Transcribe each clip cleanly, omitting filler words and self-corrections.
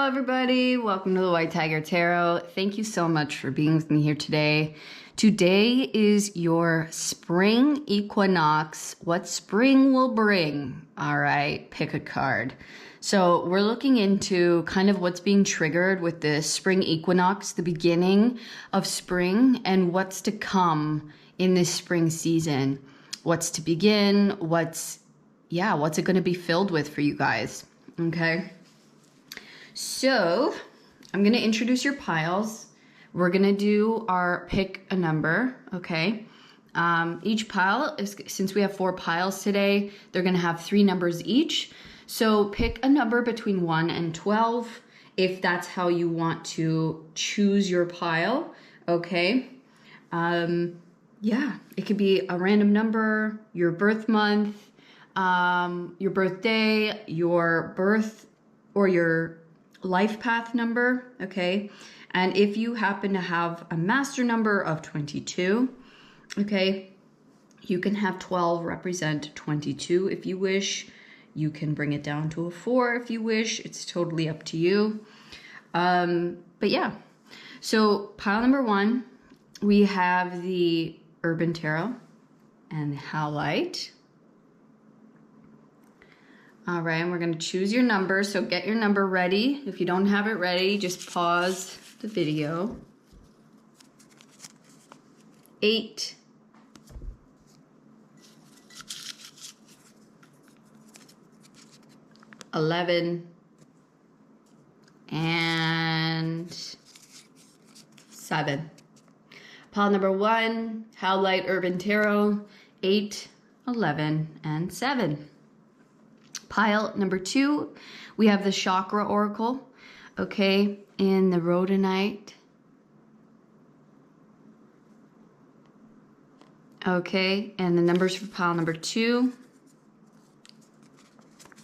Hello everybody, welcome to the White Tiger Tarot. Thank you so much for being with me here today. Today is your spring equinox, what spring will bring. All right, pick a card. So we're looking into kind of what's being triggered with the spring equinox, the beginning of spring, and what's to come in this spring season. What's to begin, what's it going to be filled with for you guys, okay? So I'm going to introduce your piles. We're going to do our pick a number, okay? Each pile, since we have 4 piles today, they're going to have 3 numbers each. So pick a number between 1 and 12 if that's how you want to choose your pile, okay? It could be a random number, your birth month, your birthday, your birth or your life path number, okay? And if you happen to have a master number of 22, okay, you can have 12 represent 22 if you wish. You can bring it down to a 4 if you wish. It's totally up to you. But yeah, so pile number 1, we have the Urban Tarot and the Howlite. All right, and we're going to choose your number, so get your number ready. If you don't have it ready, just pause the video. 8, 11, and 7. Pile number 1, Howlite Urban Tarot, 8, 11, and 7. Pile number 2, we have the Chakra Oracle, okay, in the Rhodonite. Okay, and the numbers for pile number 2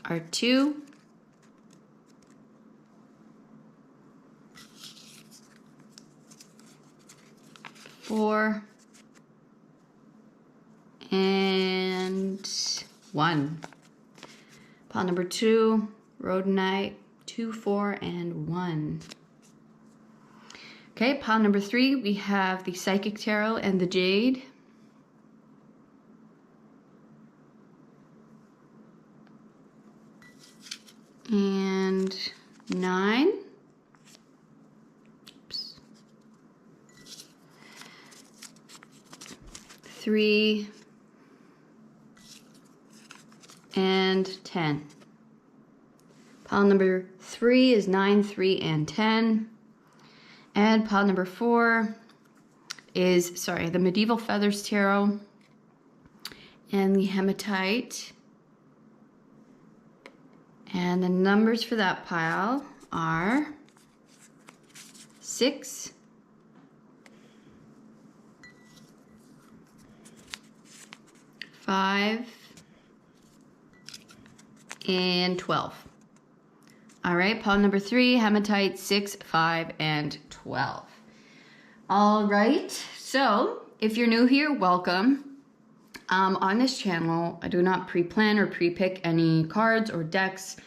are 2, 4, and 1. Pile number 2, Rhodonite, 2, 4, and 1. Okay, pile number 3, we have the Psychic Tarot and the Jade. And 9. Oops. 3. And 10. Pile number 3 is 9, 3, and 10. And pile number 4 is, the Medieval Feathers Tarot and the Hematite. And the numbers for that pile are 6, 5, and 12. All right, pile number 3, Hematite, 6, 5, and 12. All right, so if you're new here, welcome. On this channel, I do not pre-plan or pre-pick any cards or decks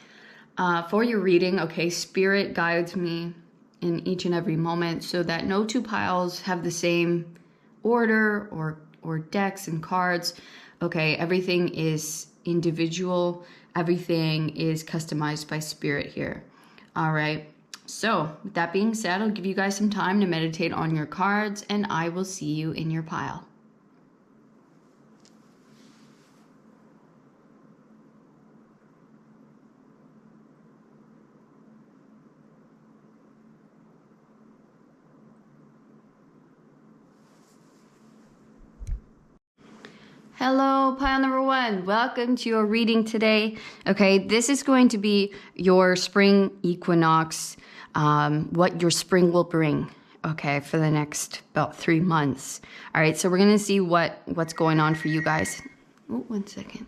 for your reading, okay? Spirit guides me in each and every moment so that no 2 piles have the same order or decks and cards, okay? Everything is individual. Everything is customized by Spirit here. All right. So with that being said, I'll give you guys some time to meditate on your cards and I will see you in your pile. Hello, pile number 1. Welcome to your reading today. Okay, this is going to be your spring equinox, what your spring will bring, okay, for the next about 3 months. All right, so we're going to see what's going on for you guys. Oh, 1 second.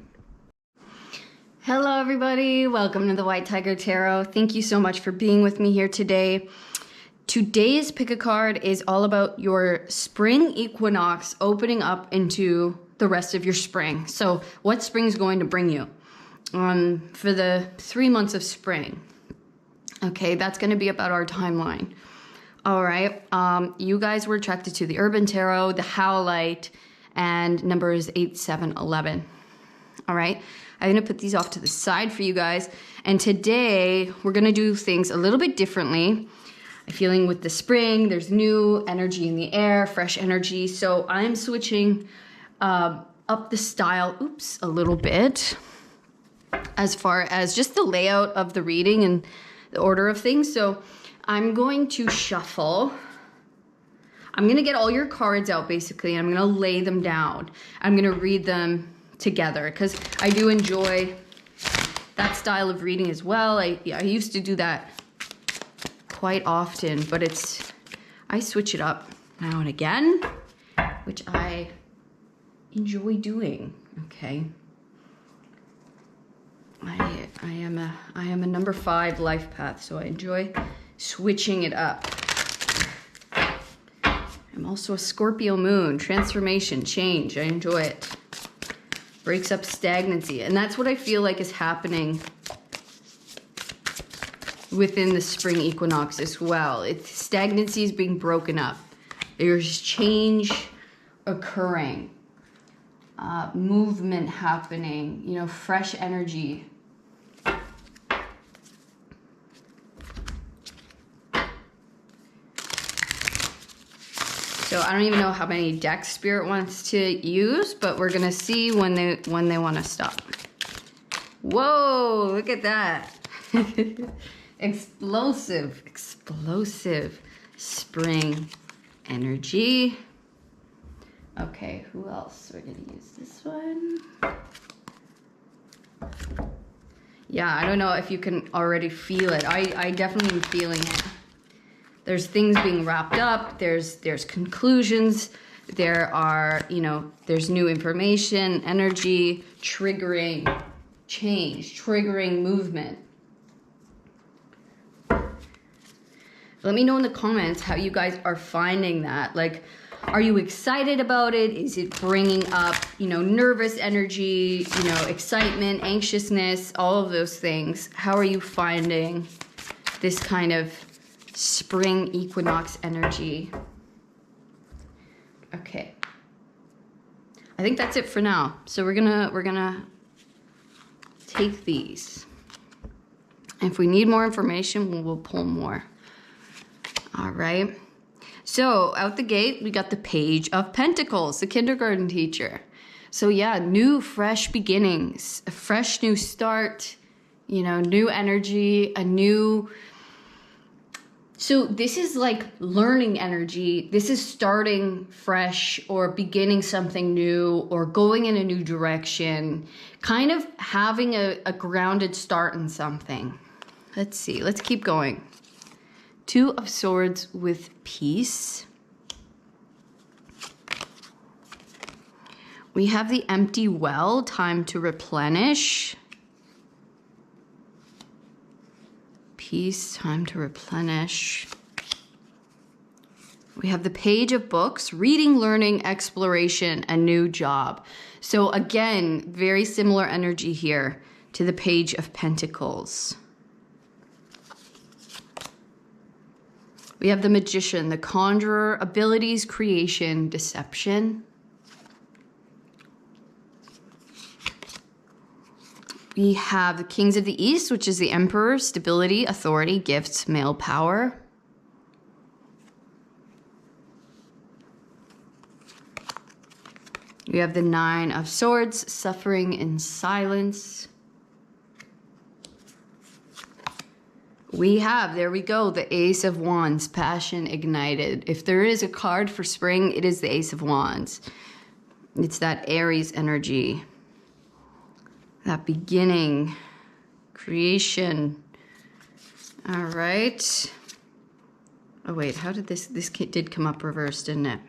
Hello, everybody. Welcome to the White Tiger Tarot. Thank you so much for being with me here today. Today's pick a card is all about your spring equinox opening up into the rest of your spring. So what spring is going to bring you for the 3 months of spring. Okay, that's going to be about our timeline. All right, you guys were attracted to the Urban Tarot, the Howlite, and numbers 8, 7, 11. All right, I'm going to put these off to the side for you guys. And today we're going to do things a little bit differently. I'm feeling with the spring, there's new energy in the air, fresh energy. So I'm switching up the style, a little bit, as far as just the layout of the reading and the order of things. So I'm going to shuffle. I'm going to get all your cards out basically, and I'm going to lay them down. I'm going to read them together because I do enjoy that style of reading as well. I used to do that quite often, but I switch it up now and again, which I enjoy doing. Okay. I am a number 5 life path, so I enjoy switching it up. I'm also a Scorpio moon, transformation, change. I enjoy it. Breaks up stagnancy, and that's what I feel like is happening within the spring equinox as well. Stagnancy is being broken up. There's change occurring, movement happening, you know, fresh energy. So I don't even know how many decks Spirit wants to use, but we're gonna see when they want to stop. Whoa, look at that. Explosive spring energy. Okay, who else? We're gonna use this one. Yeah, I don't know if you can already feel it. I definitely am feeling it. There's things being wrapped up. There's conclusions. There are, you know, there's new information, energy, triggering change, triggering movement. Let me know in the comments how you guys are finding that. Like, are you excited about it? Is it bringing up, you know, nervous energy, you know, excitement, anxiousness, all of those things? How are you finding this kind of spring equinox energy? Okay. I think that's it for now. So we're gonna take these. If we need more information, we'll pull more. All right. So out the gate, we got the Page of Pentacles, the kindergarten teacher. So yeah, new, fresh beginnings, a fresh new start, you know, new energy, a new... So this is like learning energy. This is starting fresh or beginning something new or going in a new direction, kind of having a grounded start in something. Let's see, let's keep going. 2 of Swords with Peace. We have the Empty Well, time to replenish. Peace, time to replenish. We have the Page of Books, reading, learning, exploration, a new job. So again, very similar energy here to the Page of Pentacles. We have the Magician, the Conjurer, abilities, creation, deception. We have the Kings of the East, which is the Emperor, stability, authority, gifts, male power. We have the 9 of Swords, suffering in silence. We have, there we go, the Ace of Wands, passion ignited. If there is a card for spring, it is the Ace of Wands. It's that Aries energy. That beginning, creation. All right. Oh wait, how did this did come up reversed, didn't it?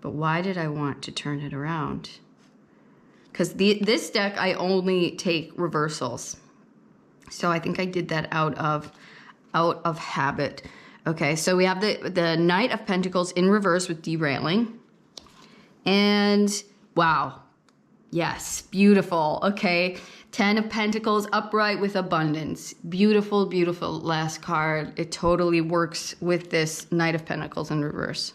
But why did I want to turn it around? Because this deck, I only take reversals. So I think I did that out of habit. Okay, so we have the Knight of Pentacles in reverse with derailing. And wow. Yes, beautiful. Okay. Ten of Pentacles upright with abundance. Beautiful, beautiful last card. It totally works with this Knight of Pentacles in reverse.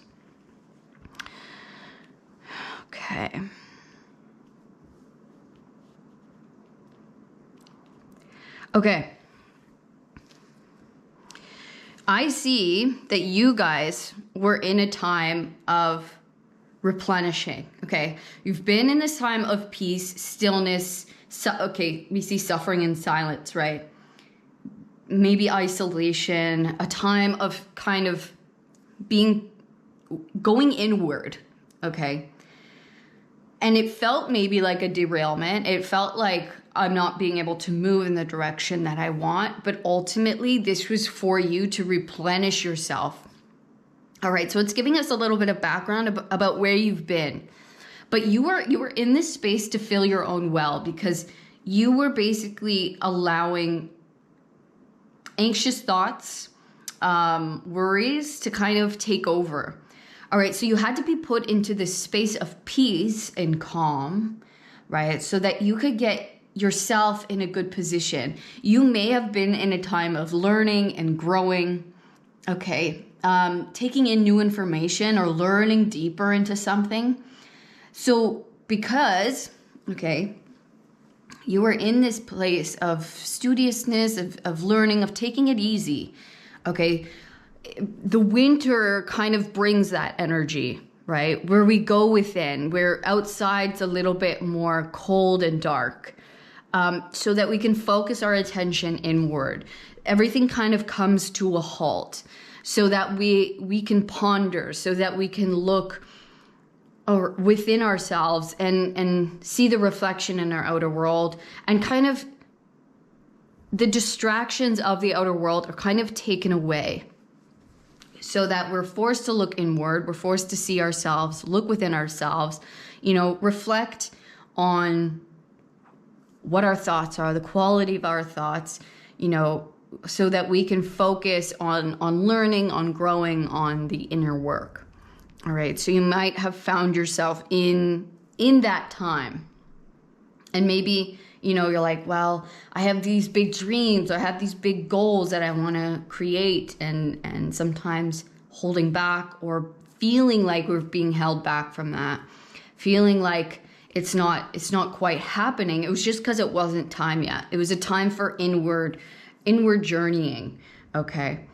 Okay. Okay. I see that you guys were in a time of replenishing, okay? You've been in this time of peace, stillness, okay, we see suffering and silence, right? Maybe isolation, a time of kind of going inward, okay? And it felt maybe like a derailment. It felt like I'm not being able to move in the direction that I want, but ultimately this was for you to replenish yourself. All right, so it's giving us a little bit of background about where you've been. But you were in this space to fill your own well because you were basically allowing anxious thoughts, worries to kind of take over. All right, so you had to be put into this space of peace and calm, right? So that you could get yourself in a good position. You may have been in a time of learning and growing, okay? Taking in new information or learning deeper into something. So because, okay, you were in this place of studiousness, of learning, of taking it easy, okay? The winter kind of brings that energy, right? Where we go within, where outside's a little bit more cold and dark, so that we can focus our attention inward. Everything kind of comes to a halt so that we can ponder, so that we can look or within ourselves and see the reflection in our outer world, and kind of the distractions of the outer world are kind of taken away, so that we're forced to look inward, we're forced to see ourselves, look within ourselves, reflect on what our thoughts are, the quality of our thoughts, so that we can focus on learning, on growing, on the inner work. All right, so you might have found yourself in that time. And maybe, you're like, well, I have these big dreams, I have these big goals that I want to create, and sometimes holding back or feeling like we're being held back from that, feeling like it's not quite happening. It was just because it wasn't time yet. It was a time for inward journeying, okay?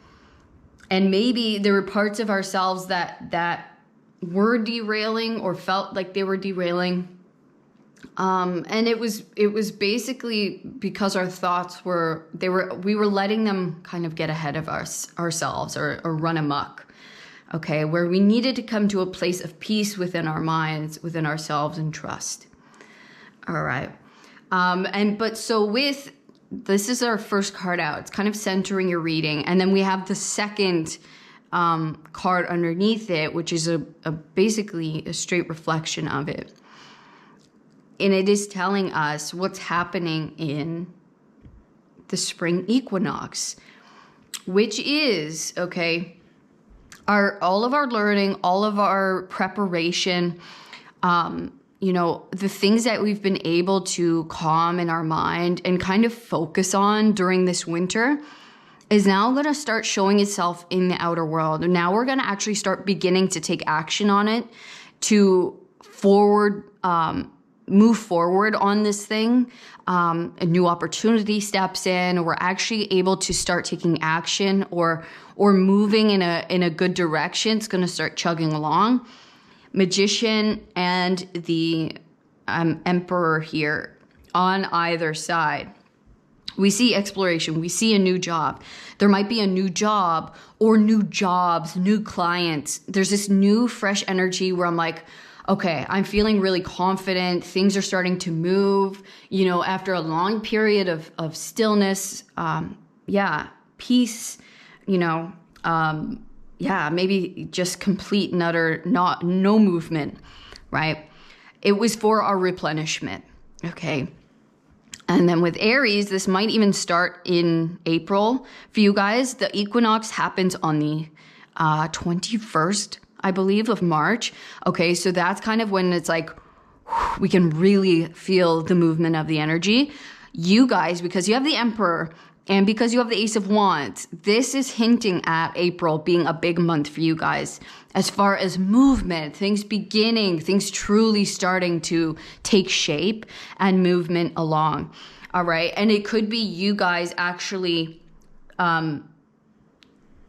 And maybe there were parts of ourselves that were derailing or felt like they were derailing. And it was basically because our thoughts we were letting them kind of get ahead of ourselves or run amok. Okay, where we needed to come to a place of peace within our minds, within ourselves, and trust. All right. This is our first card out. It's kind of centering your reading. And then we have the second card underneath it, which is basically a straight reflection of it. And it is telling us what's happening in the spring equinox, which is, okay, all of our learning, all of our preparation, the things that we've been able to calm in our mind and kind of focus on during this winter is now going to start showing itself in the outer world. And now we're going to actually start beginning to take action on it to move forward on this thing. A new opportunity steps in, or we're actually able to start taking action or moving in a good direction. It's going to start chugging along. Magician and the Emperor here on either side. We see exploration. We see a new job. There might be a new job or new jobs, new clients. There's this new fresh energy where I'm like, okay, I'm feeling really confident. Things are starting to move, after a long period of stillness. Peace, maybe just complete and utter no movement, right? It was for our replenishment, okay? And then with Aries, this might even start in April for you guys. The equinox happens on the 21st, I believe, of March. Okay, so that's kind of when it's like we can really feel the movement of the energy. you guys, because you have the Emperor and because you have the Ace of Wands, this is hinting at April being a big month for you guys. As far as movement, things beginning, things truly starting to take shape and movement along. All right. And it could be you guys actually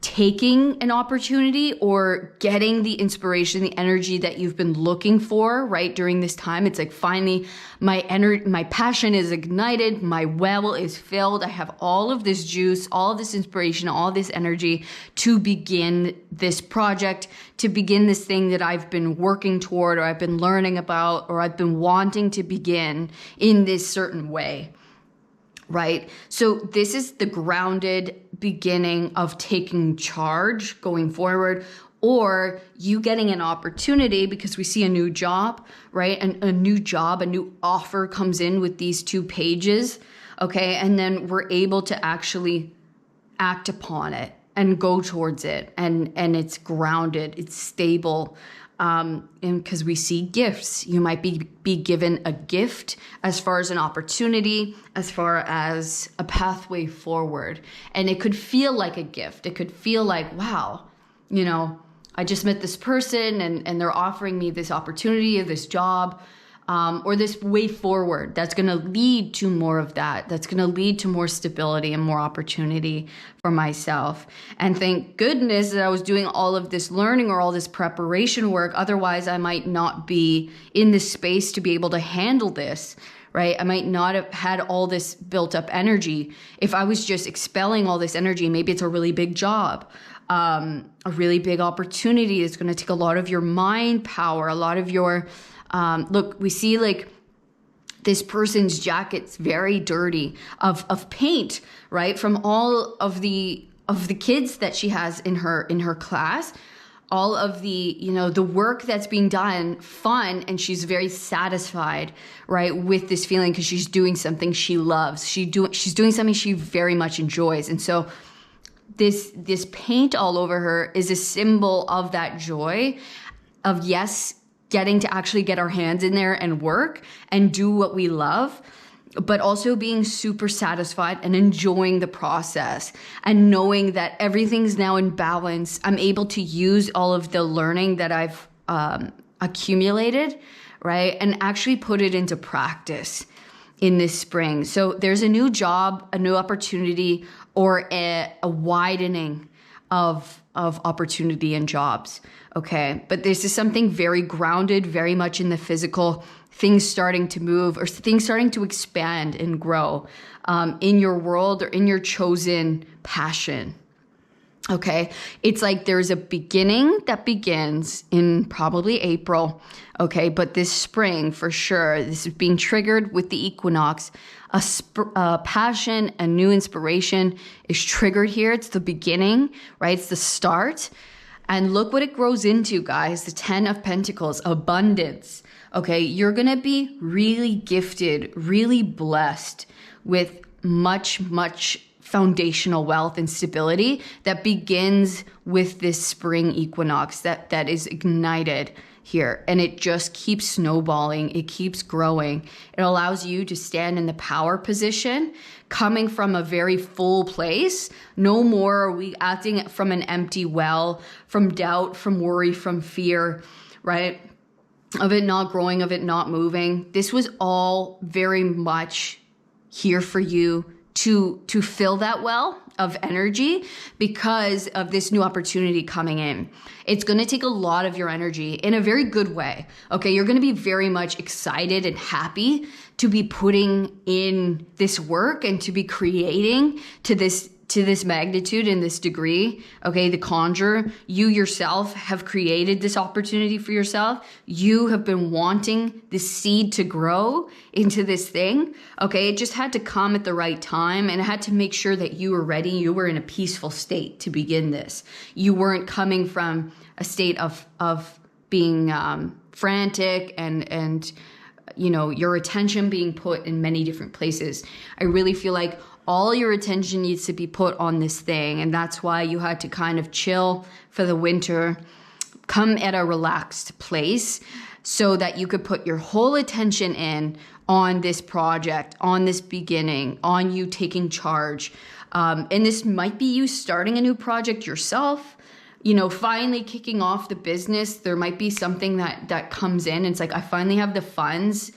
taking an opportunity or getting the inspiration, the energy that you've been looking for, right? During this time, it's like finally my passion is ignited, my well is filled. I have all of this juice, all of this inspiration, all this energy to begin this project, to begin this thing that I've been working toward, or I've been learning about, or I've been wanting to begin in this certain way. Right? So this is the grounded beginning of taking charge going forward, or you getting an opportunity because we see a new job, right? And a new job, a new offer comes in with these 2 pages. Okay. And then we're able to actually act upon it and go towards it. And it's grounded, it's stable. And because we see gifts, you might be given a gift as far as an opportunity, as far as a pathway forward. And it could feel like a gift. It could feel like, wow, you know, I just met this person and they're offering me this opportunity or this job, or this way forward that's going to lead to more of that. That's going to lead to more stability and more opportunity for myself. And thank goodness that I was doing all of this learning or all this preparation work. Otherwise, I might not be in this space to be able to handle this, right? I might not have had all this built up energy. If I was just expelling all this energy, maybe it's a really big job, a really big opportunity. It's going to take a lot of your mind power, a lot of your look, we see like this person's jacket's very dirty of paint, right? From all of the kids that she has in her class, all of the, you know, the work that's being done, fun, and she's very satisfied, right, with this feeling because she's doing something she loves. She's doing something she very much enjoys. And so this paint all over her is a symbol of that joy of, yes, getting to actually get our hands in there and work and do what we love, but also being super satisfied and enjoying the process and knowing that everything's now in balance. I'm able to use all of the learning that I've accumulated, right, and actually put it into practice in this spring. So there's a new job, a new opportunity, or a widening of opportunity and jobs. Okay. But this is something very grounded, very much in the physical, things starting to move or things starting to expand and grow in your world or in your chosen passion. Okay. It's like there's a beginning that begins in probably April. Okay. But this spring, for sure, this is being triggered with the equinox. A passion, a new inspiration is triggered here. It's the beginning, right? It's the start. And look what it grows into, guys. The 10 of Pentacles, abundance. Okay, you're going to be really gifted, really blessed with much, much foundational wealth and stability that begins with this spring equinox that is ignited here. And it just keeps snowballing. It keeps growing. It allows you to stand in the power position, coming from a very full place. No more are we acting from an empty well, from doubt, from worry, from fear, right? Of it not growing, of it not moving. This was all very much here for you to fill that well of energy because of this new opportunity coming in. It's going to take a lot of your energy in a very good way. Okay, you're going to be very much excited and happy to be putting in this work and to be creating to this magnitude and this degree. Okay, the conjurer, you yourself have created this opportunity for yourself. You have been wanting this seed to grow into this thing. Okay, it just had to come at the right time, and it had to make sure that you were ready. You were in a peaceful state to begin this. You weren't coming from a state of being frantic and you know, your attention being put in many different places. I really feel like all your attention needs to be put on this thing. And that's why you had to kind of chill for the winter, come at a relaxed place so that you could put your whole attention in on this project, on this beginning, on you taking charge. And this might be you starting a new project yourself, you know, finally kicking off the business. There might be something that comes in. It's like, I finally have the funds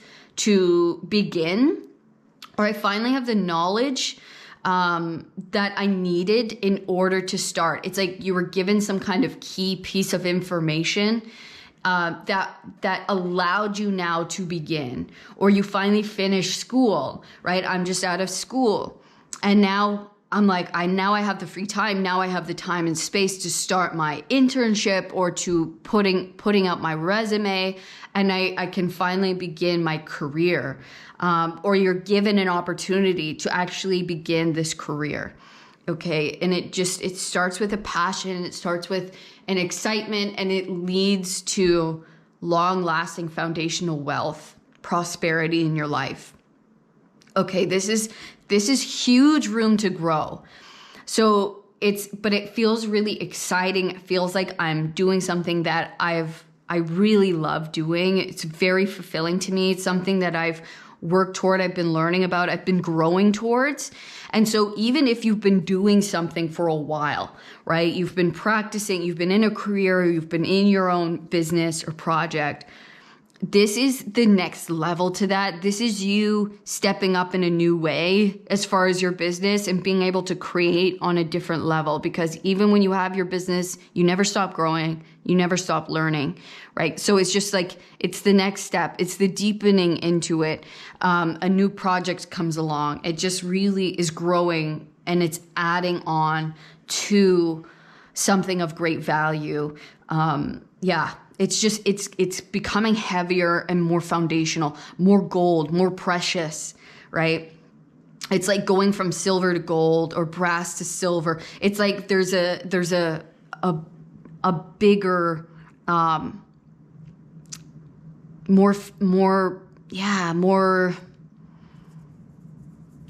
to begin, or I finally have the knowledge that I needed in order to start. It's like you were given some kind of key piece of information that allowed you now to begin, or you finally finished school, right? I'm just out of school, and now I'm like, now I have the free time. Now I have the time and space to start my internship, or to putting out my resume, and I can finally begin my career. Or you're given an opportunity to actually begin this career. Okay. And it starts with a passion, it starts with an excitement, and it leads to long lasting foundational wealth, prosperity in your life. Okay. This is huge room to grow. So but it feels really exciting. It feels like I'm doing something that I really love doing. It's very fulfilling to me. It's something that I've worked toward, I've been learning about, I've been growing towards. And so even if you've been doing something for a while, right? You've been practicing, you've been in a career, you've been in your own business or project, this is the next level to that. This is you stepping up in a new way as far as your business and being able to create on a different level. Because even when you have your business, you never stop growing, you never stop learning, right? So it's just like, it's the next step. It's the deepening into it. A new project comes along. It just really is growing, and it's adding on to something of great value. It's becoming heavier and more foundational, more gold, more precious, right? It's like going from silver to gold, or brass to silver. It's like there's a bigger, more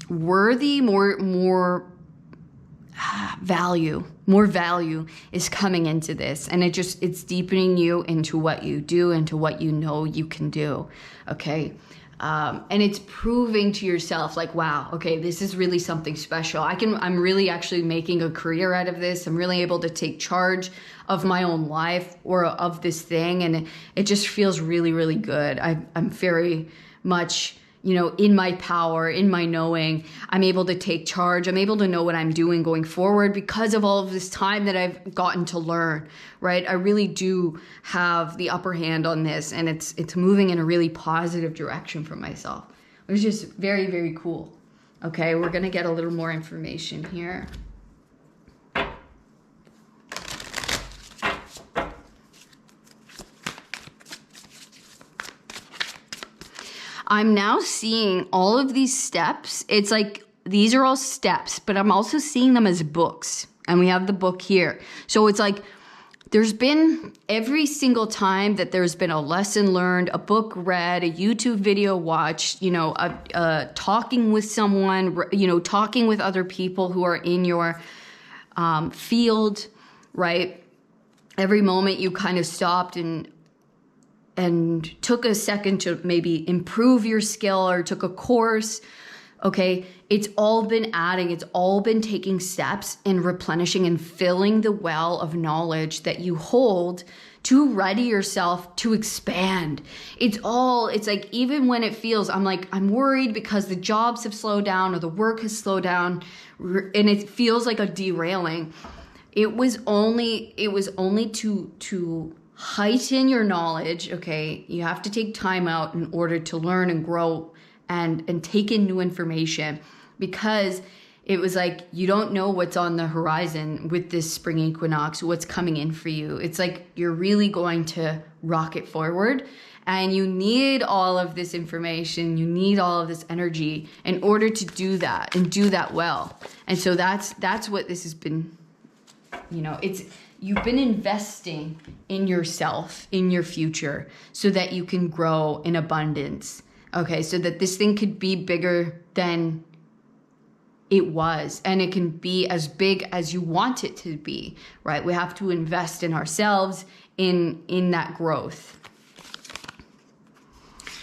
worthy, more value. More value is coming into this, and it's deepening you into what you do, into what you know you can do. Okay. And it's proving to yourself like, wow, okay, this is really something special. I'm really actually making a career out of this. I'm really able to take charge of my own life, or of this thing. And it just feels really, really good. I'm very much, you know, in my power, in my knowing. I'm able to take charge. I'm able to know what I'm doing going forward because of all of this time that I've gotten to learn, right? I really do have the upper hand on this, and it's moving in a really positive direction for myself, which is very, very cool. Okay, we're going to get a little more information here. I'm now seeing all of these steps. It's like, these are all steps, but I'm also seeing them as books. And we have the book here. So it's like, there's been every single time that there's been a lesson learned, a book read, a YouTube video watched, you know, talking with someone, you know, talking with other people who are in your field, right? Every moment you kind of stopped and took a second to maybe improve your skill, or took a course, okay? It's all been adding, it's all been taking steps and replenishing and filling the well of knowledge that you hold to ready yourself to expand. It's like, even when it feels, I'm worried because the jobs have slowed down, or the work has slowed down, and it feels like a derailing. It was only to heighten your knowledge. Okay, you have to take time out in order to learn and grow and take in new information, because it was like, you don't know what's on the horizon with this spring equinox, what's coming in for you. It's like you're really going to rocket forward, and you need all of this information, you need all of this energy in order to do that, and do that well. And so that's what this has been, you know, you've been investing in yourself, in your future, so that you can grow in abundance. Okay, so that this thing could be bigger than it was, and it can be as big as you want it to be, right? We have to invest in ourselves, in that growth.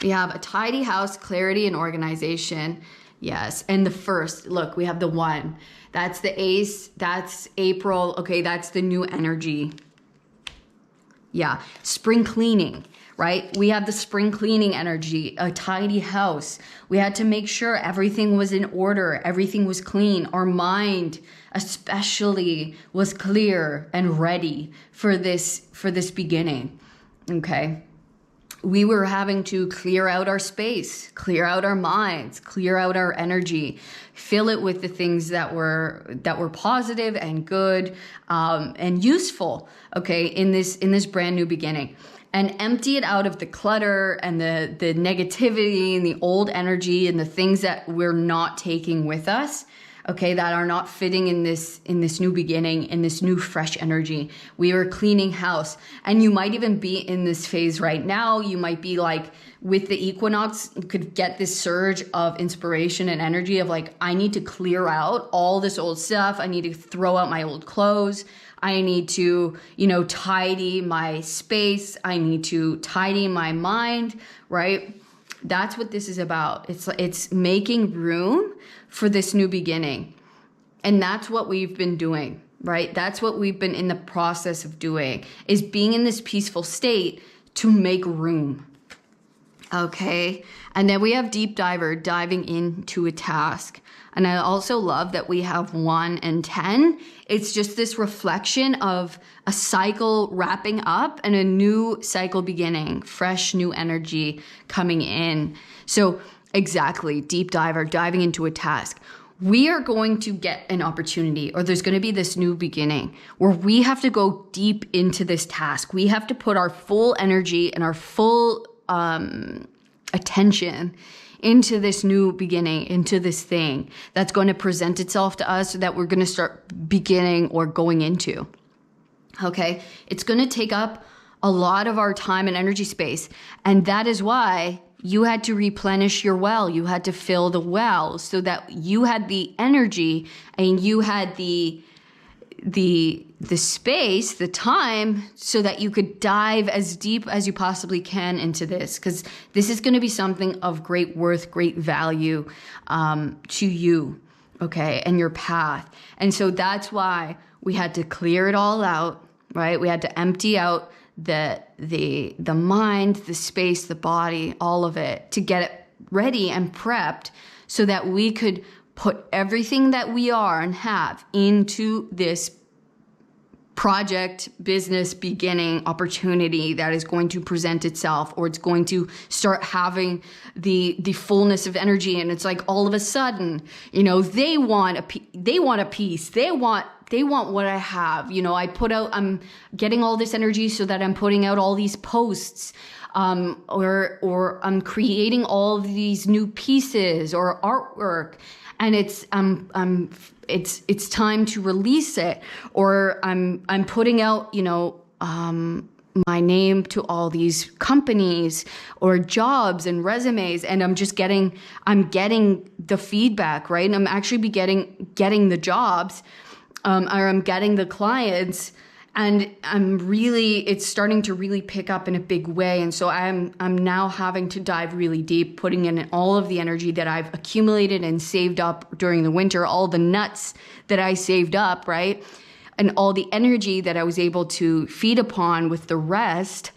We have a tidy house, clarity and organization. Yes. And the first, look, we have the 1. That's the ace. That's April. Okay. That's the new energy. Yeah. Spring cleaning, right? We have the spring cleaning energy, a tidy house. We had to make sure everything was in order. Everything was clean. Our mind especially was clear and ready for this beginning. Okay. We were having to clear out our space, clear out our minds, clear out our energy, fill it with the things that were positive and good, and useful, okay, in this brand new beginning. And empty it out of the clutter and the negativity and the old energy and the things that we're not taking with us, okay, that are not fitting in this new beginning, in this new fresh energy. We are cleaning house. And you might even be in this phase right now. You might be like, with the equinox, you could get this surge of inspiration and energy of like, I need to clear out all this old stuff. I need to throw out my old clothes. I need to, tidy my space. I need to tidy my mind, right? That's what this is about. It's making room for this new beginning. And that's what we've been doing, right? That's what we've been in the process of doing, is being in this peaceful state to make room. Okay. And then we have deep diver, diving into a task. And I also love that we have 1 and 10. It's just this reflection of a cycle wrapping up and a new cycle beginning, fresh new energy coming in. So exactly, deep diver, diving into a task. We are going to get an opportunity, or there's going to be this new beginning where we have to go deep into this task. We have to put our full energy and our full attention into this new beginning, into this thing that's going to present itself to us, that we're going to start beginning or going into. Okay. It's going to take up a lot of our time and energy space. And that is why you had to replenish your well. You had to fill the well so that you had the energy and you had the space, the time, so that you could dive as deep as you possibly can into this, because this is going to be something of great worth, great value to you, okay, and your path. And so that's why we had to clear it all out, right? We had to empty out the mind, the space, the body, all of it, to get it ready and prepped so that we could put everything that we are and have into this project, business, beginning, opportunity that is going to present itself, or it's going to start having the fullness of energy. And it's like, all of a sudden, they want a piece. They want what I have. I'm getting all this energy so that I'm putting out all these posts, or I'm creating all of these new pieces or artwork. And it's time to release it, or I'm putting out my name to all these companies or jobs and resumes, and I'm getting the feedback, right? And I'm actually getting the jobs, or I'm getting the clients. And it's starting to really pick up in a big way. And so I'm now having to dive really deep, putting in all of the energy that I've accumulated and saved up during the winter, all the nuts that I saved up, right? And all the energy that I was able to feed upon with the rest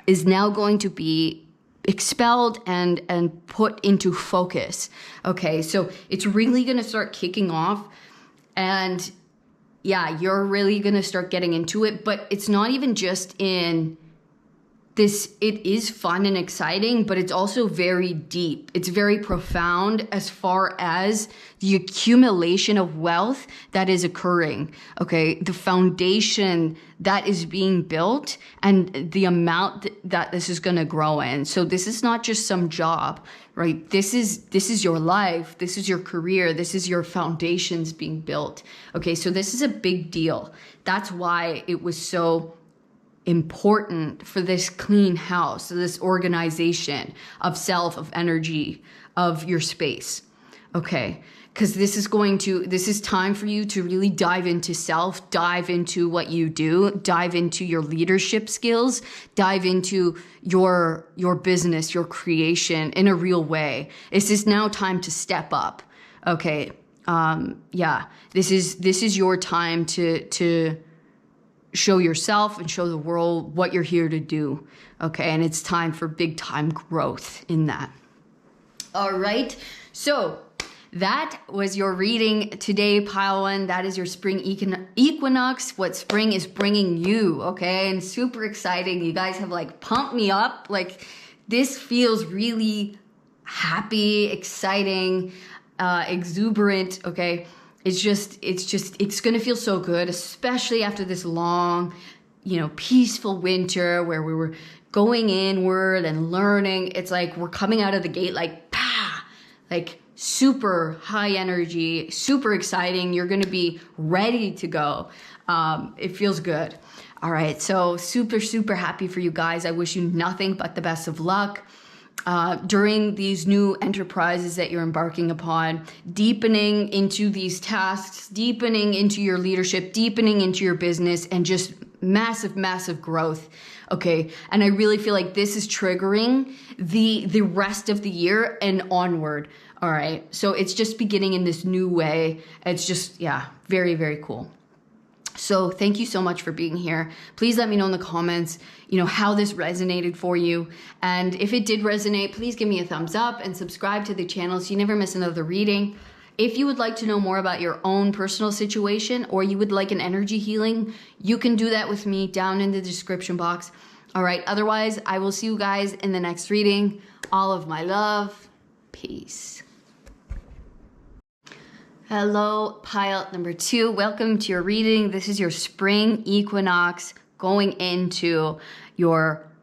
is now going to be expelled and put into focus. Okay, so it's really going to start kicking off, and yeah, you're really going to start getting into it. But it's not even just in this. It is fun and exciting, but it's also very deep. It's very profound as far as the accumulation of wealth that is occurring. Okay. The foundation that is being built and the amount that this is going to grow in. So this is not just some job, right? This is your life. This is your career. This is your foundations being built. Okay. So this is a big deal. That's why it was so important for this clean house, this organization of self, of energy, of your space. Okay, because this is time for you to really dive into self, dive into what you do, dive into your leadership skills, dive into your business, your creation in a real way. This is now time to step up. Okay, yeah, this is your time to show yourself and show the world what you're here to do. Okay, and it's time for big time growth in that. All right, so that was your reading today, pile one. That is your spring equinox, what spring is bringing you, okay? And super exciting. You guys have like pumped me up. Like this feels really happy, exciting, exuberant, okay? It's gonna feel so good, especially after this long, peaceful winter where we were going inward and learning. It's like we're coming out of the gate like, like super high energy, super exciting. You're going to be ready to go. It feels good. All right. So super, super happy for you guys. I wish you nothing but the best of luck during these new enterprises that you're embarking upon, deepening into these tasks, deepening into your leadership, deepening into your business, and just massive, massive growth. Okay. And I really feel like this is triggering the rest of the year and onward. All right. So it's just beginning in this new way. It's just, yeah, very, very cool. So thank you so much for being here. Please let me know in the comments, how this resonated for you. And if it did resonate, please give me a thumbs up and subscribe to the channel so you never miss another reading. If you would like to know more about your own personal situation, or you would like an energy healing, you can do that with me down in the description box. All right. Otherwise, I will see you guys in the next reading. All of my love. Peace. Hello, pile number 2. Welcome to your reading. This is your spring equinox going into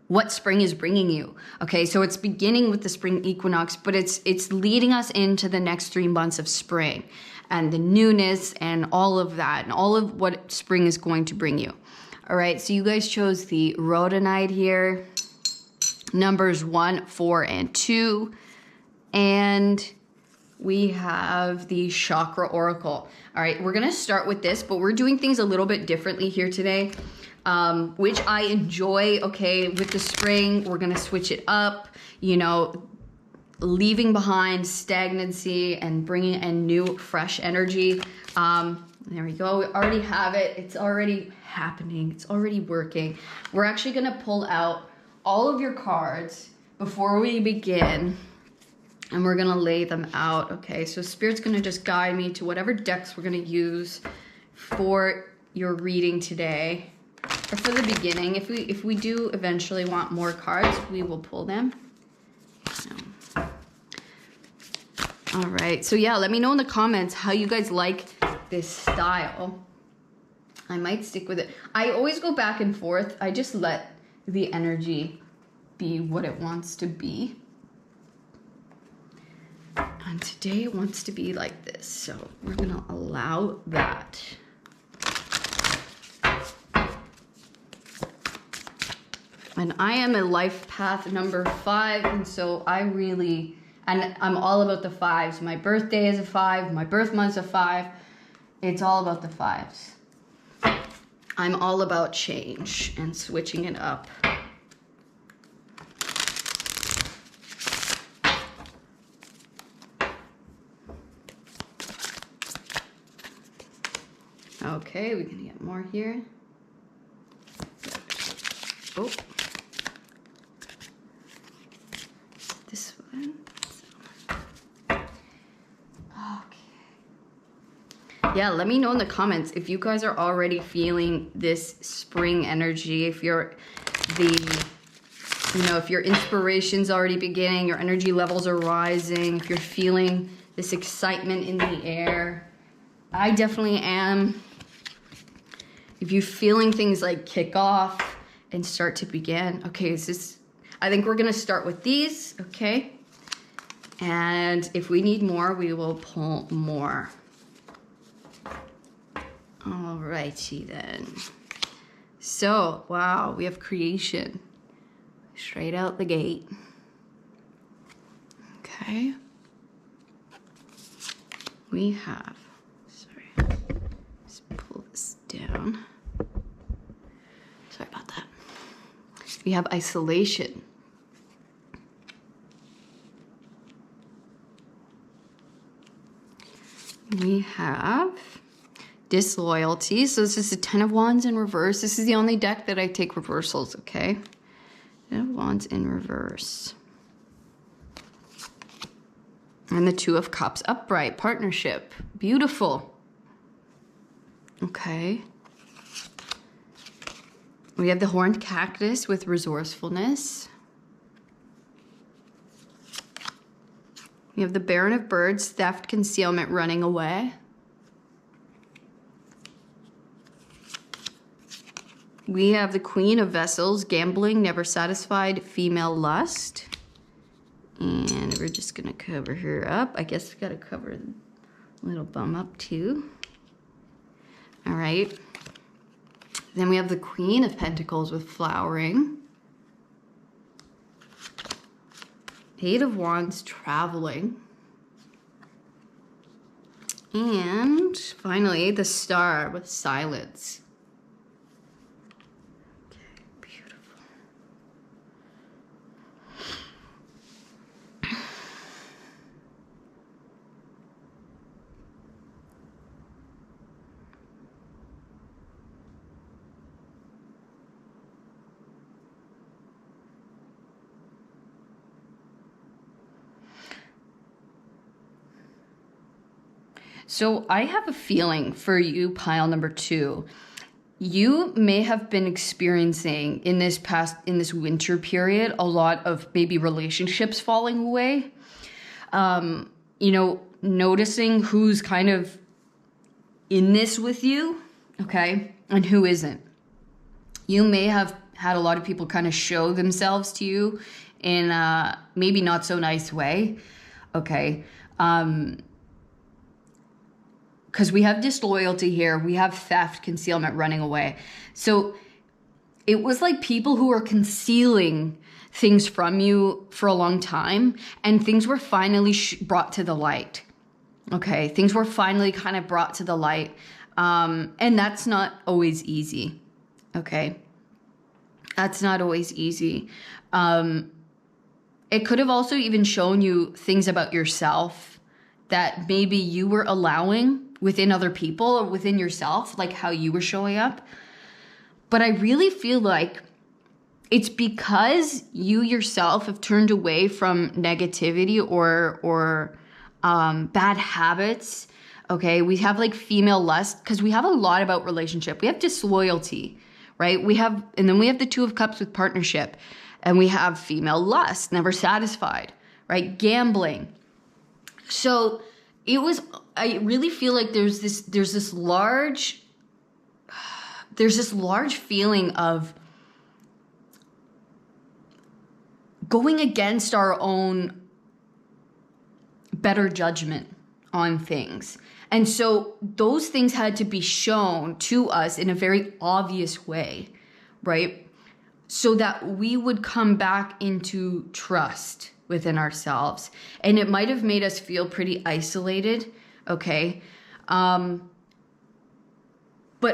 what spring is bringing you. Okay, so it's beginning with the spring equinox, but it's leading us into the next 3 months of spring and the newness and all of that and all of what spring is going to bring you. All right, so you guys chose the rhodonite here, numbers 1, 4, and 2, and we have the Chakra Oracle. All right, we're gonna start with this, but we're doing things a little bit differently here today, which I enjoy. Okay, with the spring, we're gonna switch it up, leaving behind stagnancy and bringing in new, fresh energy. There we go, we already have it. It's already happening, it's already working. We're actually gonna pull out all of your cards before we begin, and we're gonna lay them out. Okay, so Spirit's gonna just guide me to whatever decks we're gonna use for your reading today, or for the beginning. If we do eventually want more cards, we will pull them. All right, so yeah, let me know in the comments how you guys like this style. I might stick with it. I always go back and forth. I just let the energy be what it wants to be. And today it wants to be like this, so we're gonna allow that. And I am a life path number 5, and so I'm all about the 5s. My birthday is a 5, my birth month's a 5. It's all about the 5s. I'm all about change and switching it up. Okay, we're gonna get more here. Oh, this one. Okay. Yeah, let me know in the comments if you guys are already feeling this spring energy. If if your inspiration's already beginning, your energy levels are rising. If you're feeling this excitement in the air, I definitely am. If you're feeling things like kick off and start to begin. Okay, I think we're gonna start with these, okay? And if we need more, we will pull more. All righty then. So, wow, we have creation. Straight out the gate. Okay. we have, sorry, let's pull this down. Sorry about that. We have isolation. We have disloyalty. So this is the Ten of Wands in reverse. This is the only deck that I take reversals, okay? Ten of Wands in reverse. And the Two of Cups upright, partnership. Beautiful. Okay. We have the Horned Cactus with resourcefulness. We have the Baron of Birds, theft, concealment, running away. We have the Queen of Vessels, gambling, never satisfied, female lust. And we're just gonna cover her up. I guess we gotta cover the little bum up too. All right. Then we have the Queen of Pentacles with flowering. Eight of Wands, traveling. And finally, the Star with silence. Okay, beautiful. So I have a feeling for you, pile number 2. You may have been experiencing in this winter period, a lot of maybe relationships falling away. You know, noticing who's kind of in this with you, okay, and who isn't. You may have had a lot of people kind of show themselves to you in a maybe not so nice way, okay. Because we have disloyalty here, we have theft, concealment, running away. So it was like people who were concealing things from you for a long time, and things were finally brought to the light. Okay, things were finally kind of brought to the light, and that's not always easy. Okay, that's not always easy. It could have also even shown you things about yourself that maybe you were allowing within other people or within yourself, like how you were showing up. But I really feel like it's because you yourself have turned away from negativity or bad habits. Okay, we have like female lust, because we have a lot about relationship. We have disloyalty, right? And then we have the Two of Cups with partnership, and we have female lust, never satisfied, right? Gambling. So I really feel like there's this large feeling of going against our own better judgment on things. And so those things had to be shown to us in a very obvious way, right? So that we would come back into trust within ourselves. And it might have made us feel pretty isolated, okay? But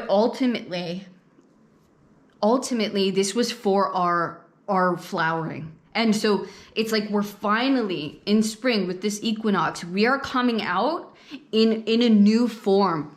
ultimately, this was for our flowering. And so it's like we're finally in spring with this equinox, we are coming out in a new form.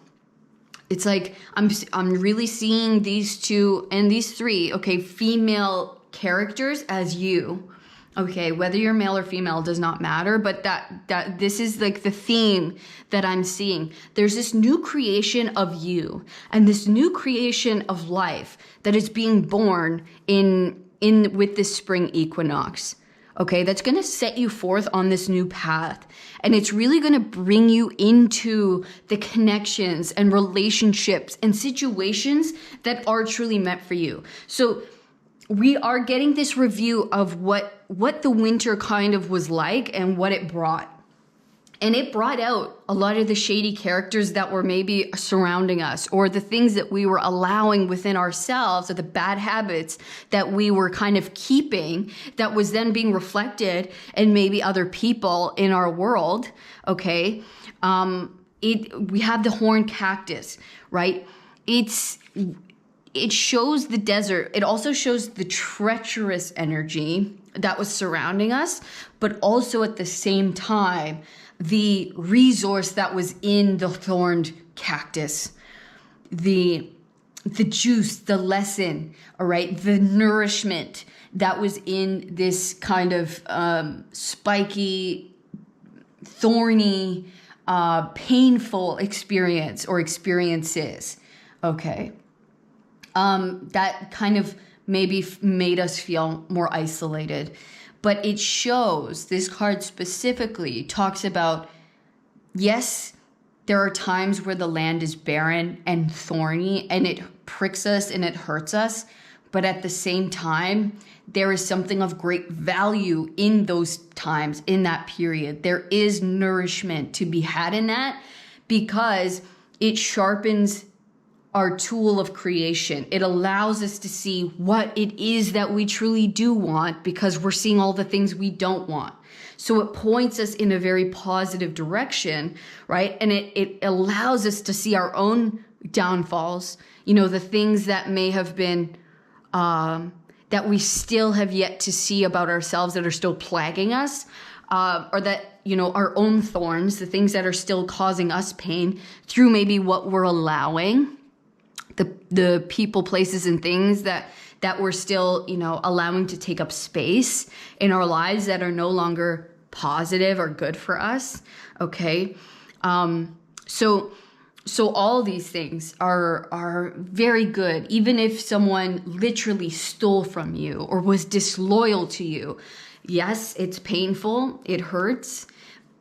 It's like I'm really seeing these two and these three, okay, female characters as you. Okay, whether you're male or female does not matter, but that this is like the theme that I'm seeing. There's this new creation of you and this new creation of life that is being born in with this spring equinox. Okay, that's going to set you forth on this new path, and it's really going to bring you into the connections and relationships and situations that are truly meant for you. So we are getting this review of what the winter kind of was like and what it brought. And it brought out a lot of the shady characters that were maybe surrounding us, or the things that we were allowing within ourselves, or the bad habits that we were kind of keeping that was then being reflected in maybe other people in our world, okay? we have the horn cactus, right? It shows the desert. It also shows the treacherous energy that was surrounding us, but also at the same time, the resource that was in the thorned cactus, the juice, the lesson, all right, the nourishment that was in this kind of spiky, thorny, painful experience or experiences, okay? That kind of maybe made us feel more isolated. But it shows, this card specifically talks about, yes, there are times where the land is barren and thorny and it pricks us and it hurts us. But at the same time, there is something of great value in those times, in that period. There is nourishment to be had in that because it sharpens our tool of creation. It allows us to see what it is that we truly do want because we're seeing all the things we don't want. So it points us in a very positive direction, right? And it allows us to see our own downfalls, the things that may have been, that we still have yet to see about ourselves that are still plaguing us, or that, our own thorns, the things that are still causing us pain through maybe what we're allowing, the people, places, and things that we're still, allowing to take up space in our lives that are no longer positive or good for us. Okay. So all these things are very good. Even if someone literally stole from you or was disloyal to you, yes, it's painful. It hurts.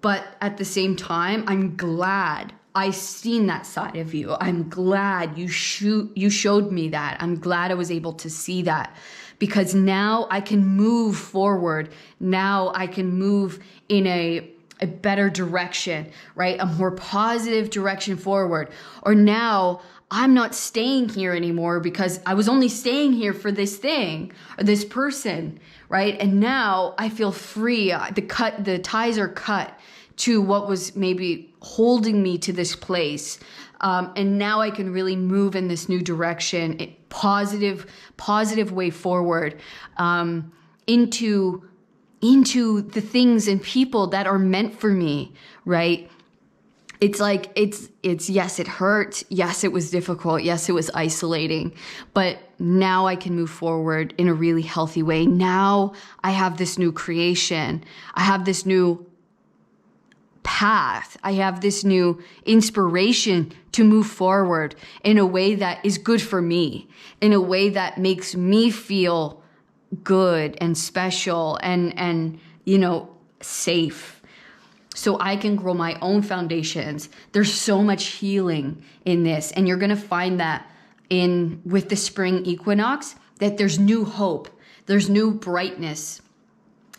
But at the same time, I'm glad I seen that side of you. I'm glad you showed me that. I'm glad I was able to see that because now I can move forward. Now I can move in a better direction, right? A more positive direction forward. Or now I'm not staying here anymore because I was only staying here for this thing or this person, right? And now I feel free. The ties are cut to what was maybe holding me to this place. And now I can really move in this new direction, positive way forward, into the things and people that are meant for me, right? It's like, it's yes, it hurt. Yes, it was difficult. Yes, it was isolating, but now I can move forward in a really healthy way. Now I have this new creation. I have this new path. I have this new inspiration to move forward in a way that is good for me, in a way that makes me feel good and special and safe. So I can grow my own foundations. There's so much healing in this. And you're going to find that with the spring equinox, that there's new hope. There's new brightness.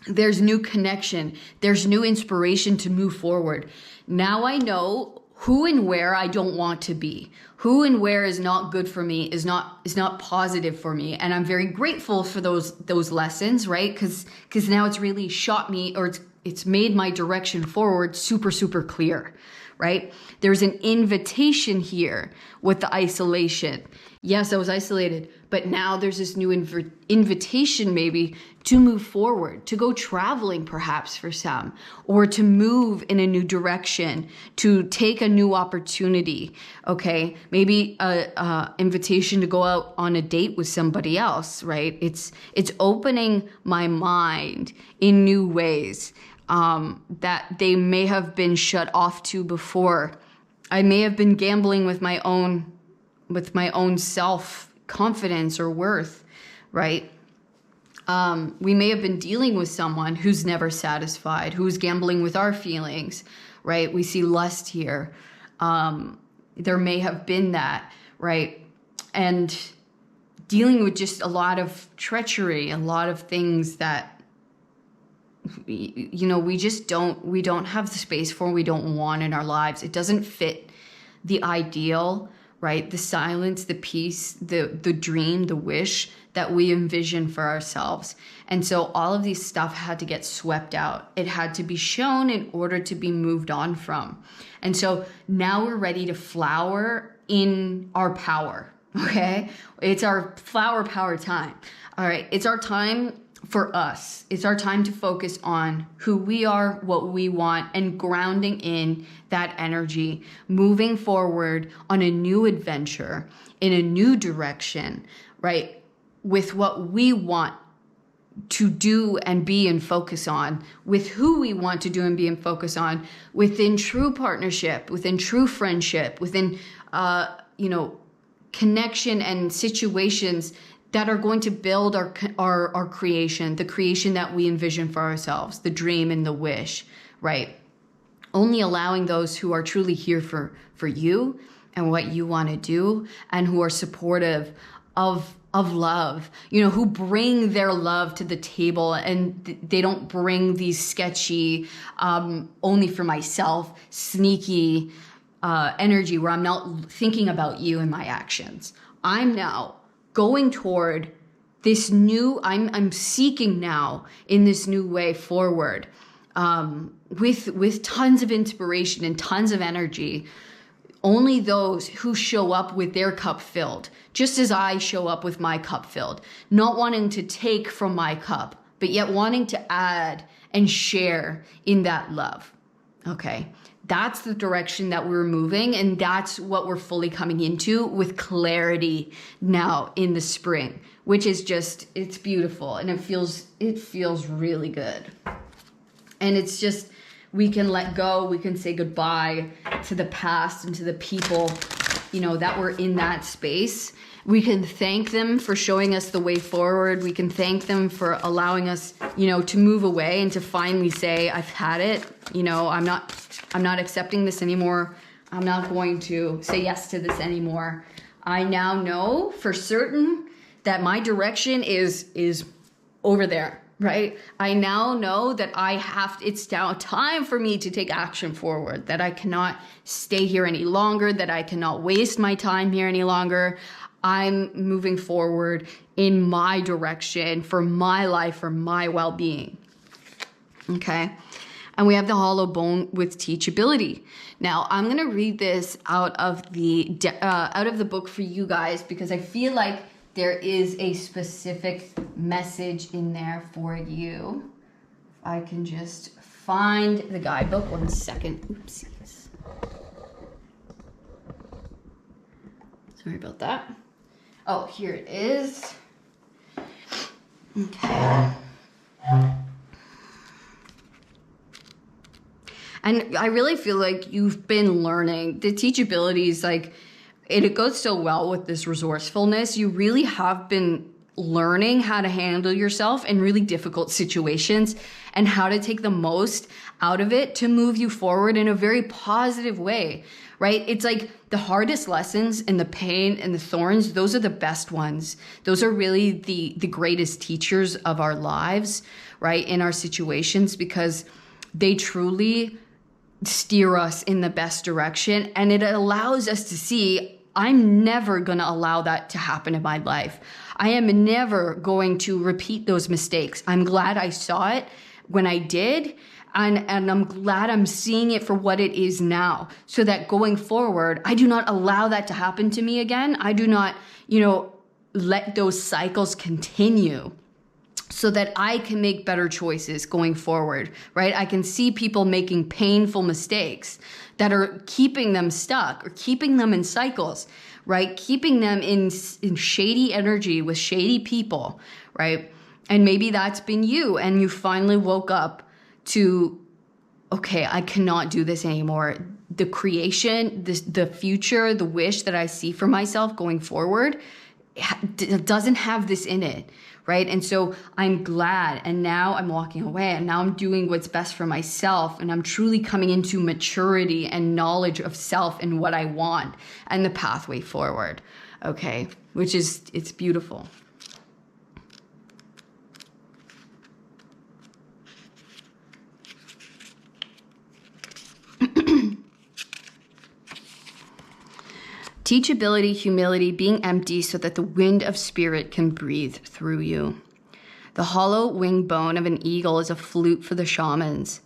There's new connection. There's new inspiration to move forward. Now I know who and where I don't want to be. Who and where is not good for me, is not positive for me. And I'm very grateful for those lessons, right? Because now it's really shot me, or it's made my direction forward super, super clear, right? There's an invitation here with the isolation. Yes, I was isolated, but now there's this new invitation maybe to move forward, to go traveling perhaps for some, or to move in a new direction, to take a new opportunity, okay? Maybe a invitation to go out on a date with somebody else, right? It's opening my mind in new ways that they may have been shut off to before. I may have been gambling with my own self-confidence or worth, right? We may have been dealing with someone who's never satisfied, who's gambling with our feelings, right? We see lust here. There may have been that, right? And dealing with just a lot of treachery, a lot of things that, we don't have the space for, we don't want in our lives. It doesn't fit the ideal, right? The silence, the peace, the dream, the wish that we envision for ourselves. And so all of these stuff had to get swept out. It had to be shown in order to be moved on from. And so now we're ready to flower in our power, okay? It's our flower power time. All right, it's our time for us. It's our time to focus on who we are, what we want, and grounding in that energy, moving forward on a new adventure, in a new direction, right? With what we want to do and be and focus on, with who we want to do and be and focus on, within true partnership, within true friendship, within, connection and situations that are going to build our creation, the creation that we envision for ourselves, the dream and the wish, right? Only allowing those who are truly here for you and what you want to do, and who are supportive of love, who bring their love to the table, and they don't bring these sketchy, only for myself, sneaky energy where I'm not thinking about you and my actions. I'm now going toward this new, I'm seeking now in this new way forward, with tons of inspiration and tons of energy. Only those who show up with their cup filled, just as I show up with my cup filled, not wanting to take from my cup, but yet wanting to add and share in that love. Okay. That's the direction that we're moving, and that's what we're fully coming into with clarity now in the spring, which is just, it's beautiful, and it feels really good. And it's just, we can let go, we can say goodbye to the past and to the people, that were in that space. We can thank them for showing us the way forward. We can thank them for allowing us, to move away and to finally say, I've had it. I'm not accepting this anymore. I'm not going to say yes to this anymore. I now know for certain that my direction is over there, right? I now know that it's now time for me to take action forward, that I cannot stay here any longer, that I cannot waste my time here any longer. I'm moving forward in my direction for my life, for my well-being. Okay. And we have the hollow bone with teachability. Now, I'm going to read this out of the book for you guys, because I feel like there is a specific message in there for you. If I can just find the guidebook. 1 second. Oopsies. Sorry about that. Oh, here it is. Okay. And I really feel like you've been learning. The teachability is like, it goes so well with this resourcefulness. You really have been learning how to handle yourself in really difficult situations and how to take the most out of it to move you forward in a very positive way, right? It's like the hardest lessons and the pain and the thorns, those are the best ones. Those are really the greatest teachers of our lives, right? In our situations, because they truly steer us in the best direction. And it allows us to see, I'm never going to allow that to happen in my life. I am never going to repeat those mistakes. I'm glad I saw it when I did. And I'm glad I'm seeing it for what it is now, so that going forward, I do not allow that to happen to me again. I do not, let those cycles continue, so that I can make better choices going forward, right? I can see people making painful mistakes that are keeping them stuck or keeping them in cycles, right? Keeping them in shady energy with shady people, right? And maybe that's been you, and you finally woke up to, okay, I cannot do this anymore. The creation, the future, the wish that I see for myself going forward doesn't have this in it, right? And so I'm glad, and now I'm walking away, and now I'm doing what's best for myself, and I'm truly coming into maturity and knowledge of self and what I want and the pathway forward, okay? Which is, it's beautiful. Teachability, humility, being empty so that the wind of spirit can breathe through you. The hollow wing bone of an eagle is a flute for the shamans.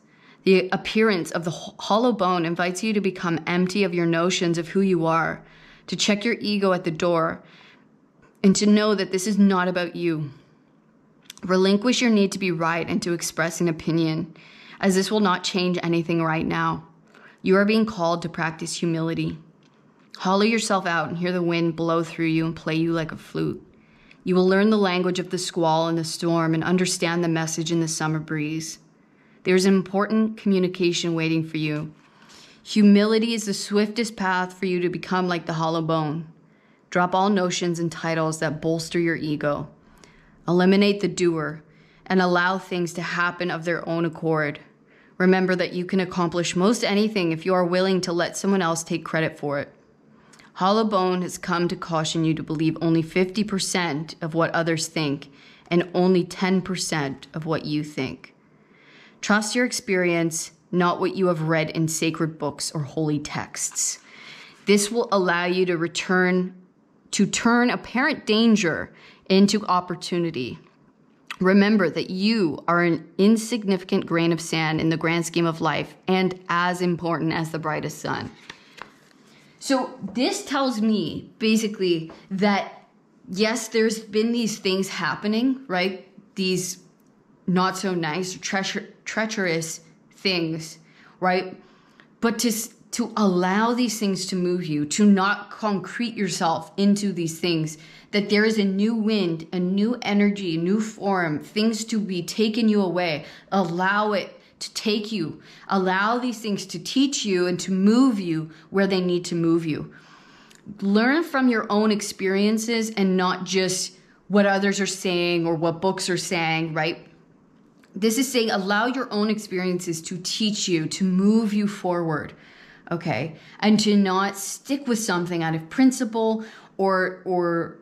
The appearance of the hollow bone invites you to become empty of your notions of who you are, to check your ego at the door, and to know that this is not about you. Relinquish your need to be right and to express an opinion, as this will not change anything right now. You are being called to practice humility. Hollow yourself out and hear the wind blow through you and play you like a flute. You will learn the language of the squall and the storm and understand the message in the summer breeze. There's an important communication waiting for you. Humility is the swiftest path for you to become like the hollow bone. Drop all notions and titles that bolster your ego. Eliminate the doer and allow things to happen of their own accord. Remember that you can accomplish most anything if you are willing to let someone else take credit for it. Hollow bone has come to caution you to believe only 50% of what others think and only 10% of what you think. Trust your experience, not what you have read in sacred books or holy texts. This will allow you to turn apparent danger into opportunity. Remember that you are an insignificant grain of sand in the grand scheme of life and as important as the brightest sun. So this tells me basically that, yes, there's been these things happening, right? These not so nice, treacherous things, right? But to allow these things to move you, to not concrete yourself into these things, that there is a new wind, a new energy, a new form, things to be taken you away. Allow it to take you. Allow these things to teach you and to move you where they need to move you. Learn from your own experiences and not just what others are saying or what books are saying, right? This is saying allow your own experiences to teach you, to move you forward, okay? And to not stick with something out of principle or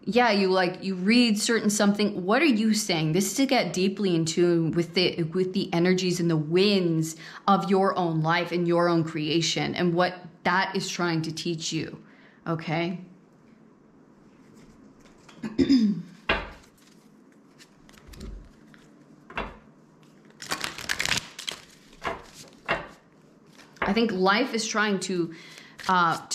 you read certain something. What are you saying? This is to get deeply in tune with the energies and the winds of your own life and your own creation and what that is trying to teach you. Okay? I think life is trying to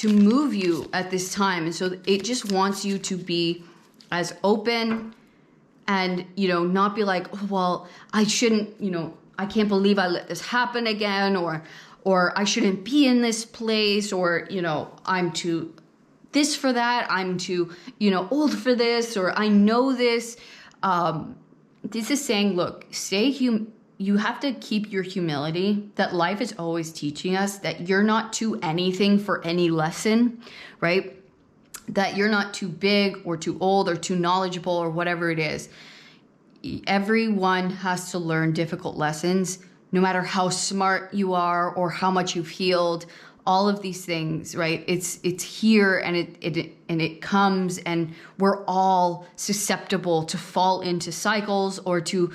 move you at this time. And so it just wants you to be as open and, not be like, oh, well, I shouldn't, I can't believe I let this happen again, or I shouldn't be in this place, or, I'm too this for that. I'm too, old for this, or I know this. This is saying, look, you have to keep your humility, that life is always teaching us that you're not too anything for any lesson, right? That you're not too big or too old or too knowledgeable or whatever it is. Everyone has to learn difficult lessons, no matter how smart you are or how much you've healed. All of these things, right? It's here and it comes, and we're all susceptible to fall into cycles or to,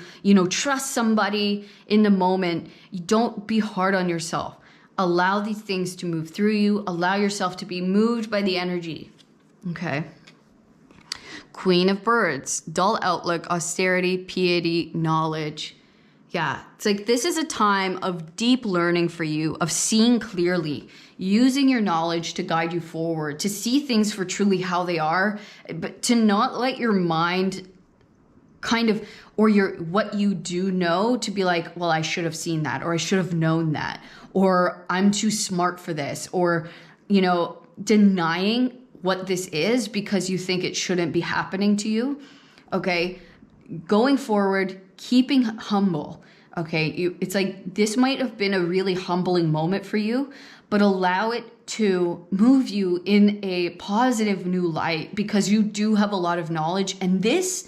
trust somebody in the moment. You don't be hard on yourself. Allow these things to move through you. Allow yourself to be moved by the energy. Okay. Queen of Birds, dull outlook, austerity, piety, knowledge. Yeah, it's like this is a time of deep learning for you, of seeing clearly, using your knowledge to guide you forward, to see things for truly how they are, but to not let your mind or what you do know to be like, well, I should have seen that, or I should have known that, or I'm too smart for this, or, denying what this is because you think it shouldn't be happening to you. Okay. Going forward, keeping humble. Okay. It's like, this might have been a really humbling moment for you, but allow it to move you in a positive new light, because you do have a lot of knowledge, and this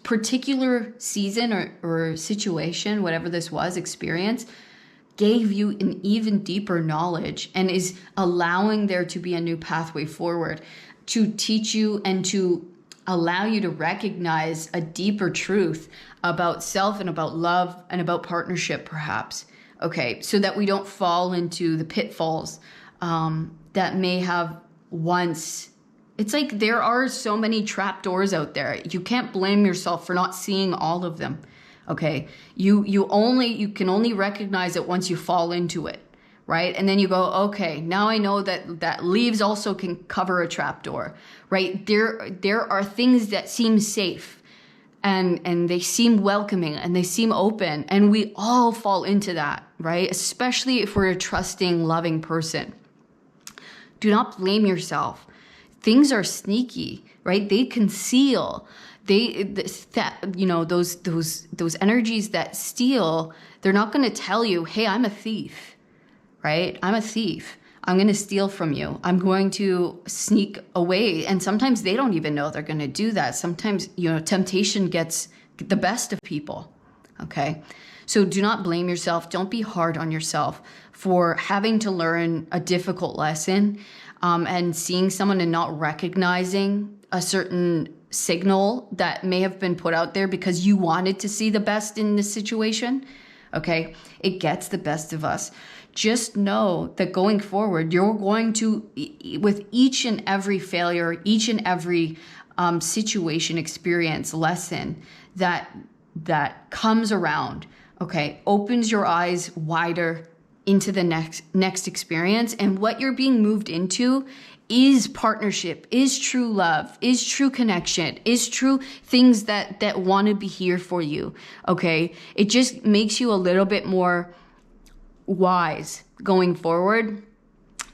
particular season or situation, whatever this was, experience, gave you an even deeper knowledge and is allowing there to be a new pathway forward to teach you and to allow you to recognize a deeper truth about self and about love and about partnership, perhaps. Okay, so that we don't fall into the pitfalls that may have once. It's like there are so many trapdoors out there. You can't blame yourself for not seeing all of them. Okay, you can only recognize it once you fall into it, right? And then you go, okay, now I know that leaves also can cover a trapdoor, right? There are things that seem safe, and they seem welcoming, and they seem open, and we all fall into that, right? Especially if we're a trusting, loving person. Do not blame yourself. Things are sneaky, right? They conceal. Those energies that steal, they're not going to tell you, hey, I'm a thief, right? I'm a thief. I'm going to steal from you. I'm going to sneak away. And sometimes they don't even know they're going to do that. Sometimes, temptation gets the best of people. Okay. So do not blame yourself. Don't be hard on yourself for having to learn a difficult lesson, and seeing someone and not recognizing a certain signal that may have been put out there because you wanted to see the best in this situation. Okay. It gets the best of us. Just know that going forward, you're going to, with each and every failure, each and every situation, experience, lesson that comes around, okay, opens your eyes wider into the next experience. And what you're being moved into is partnership, is true love, is true connection, is true things that want to be here for you. Okay. It just makes you a little bit more wise going forward,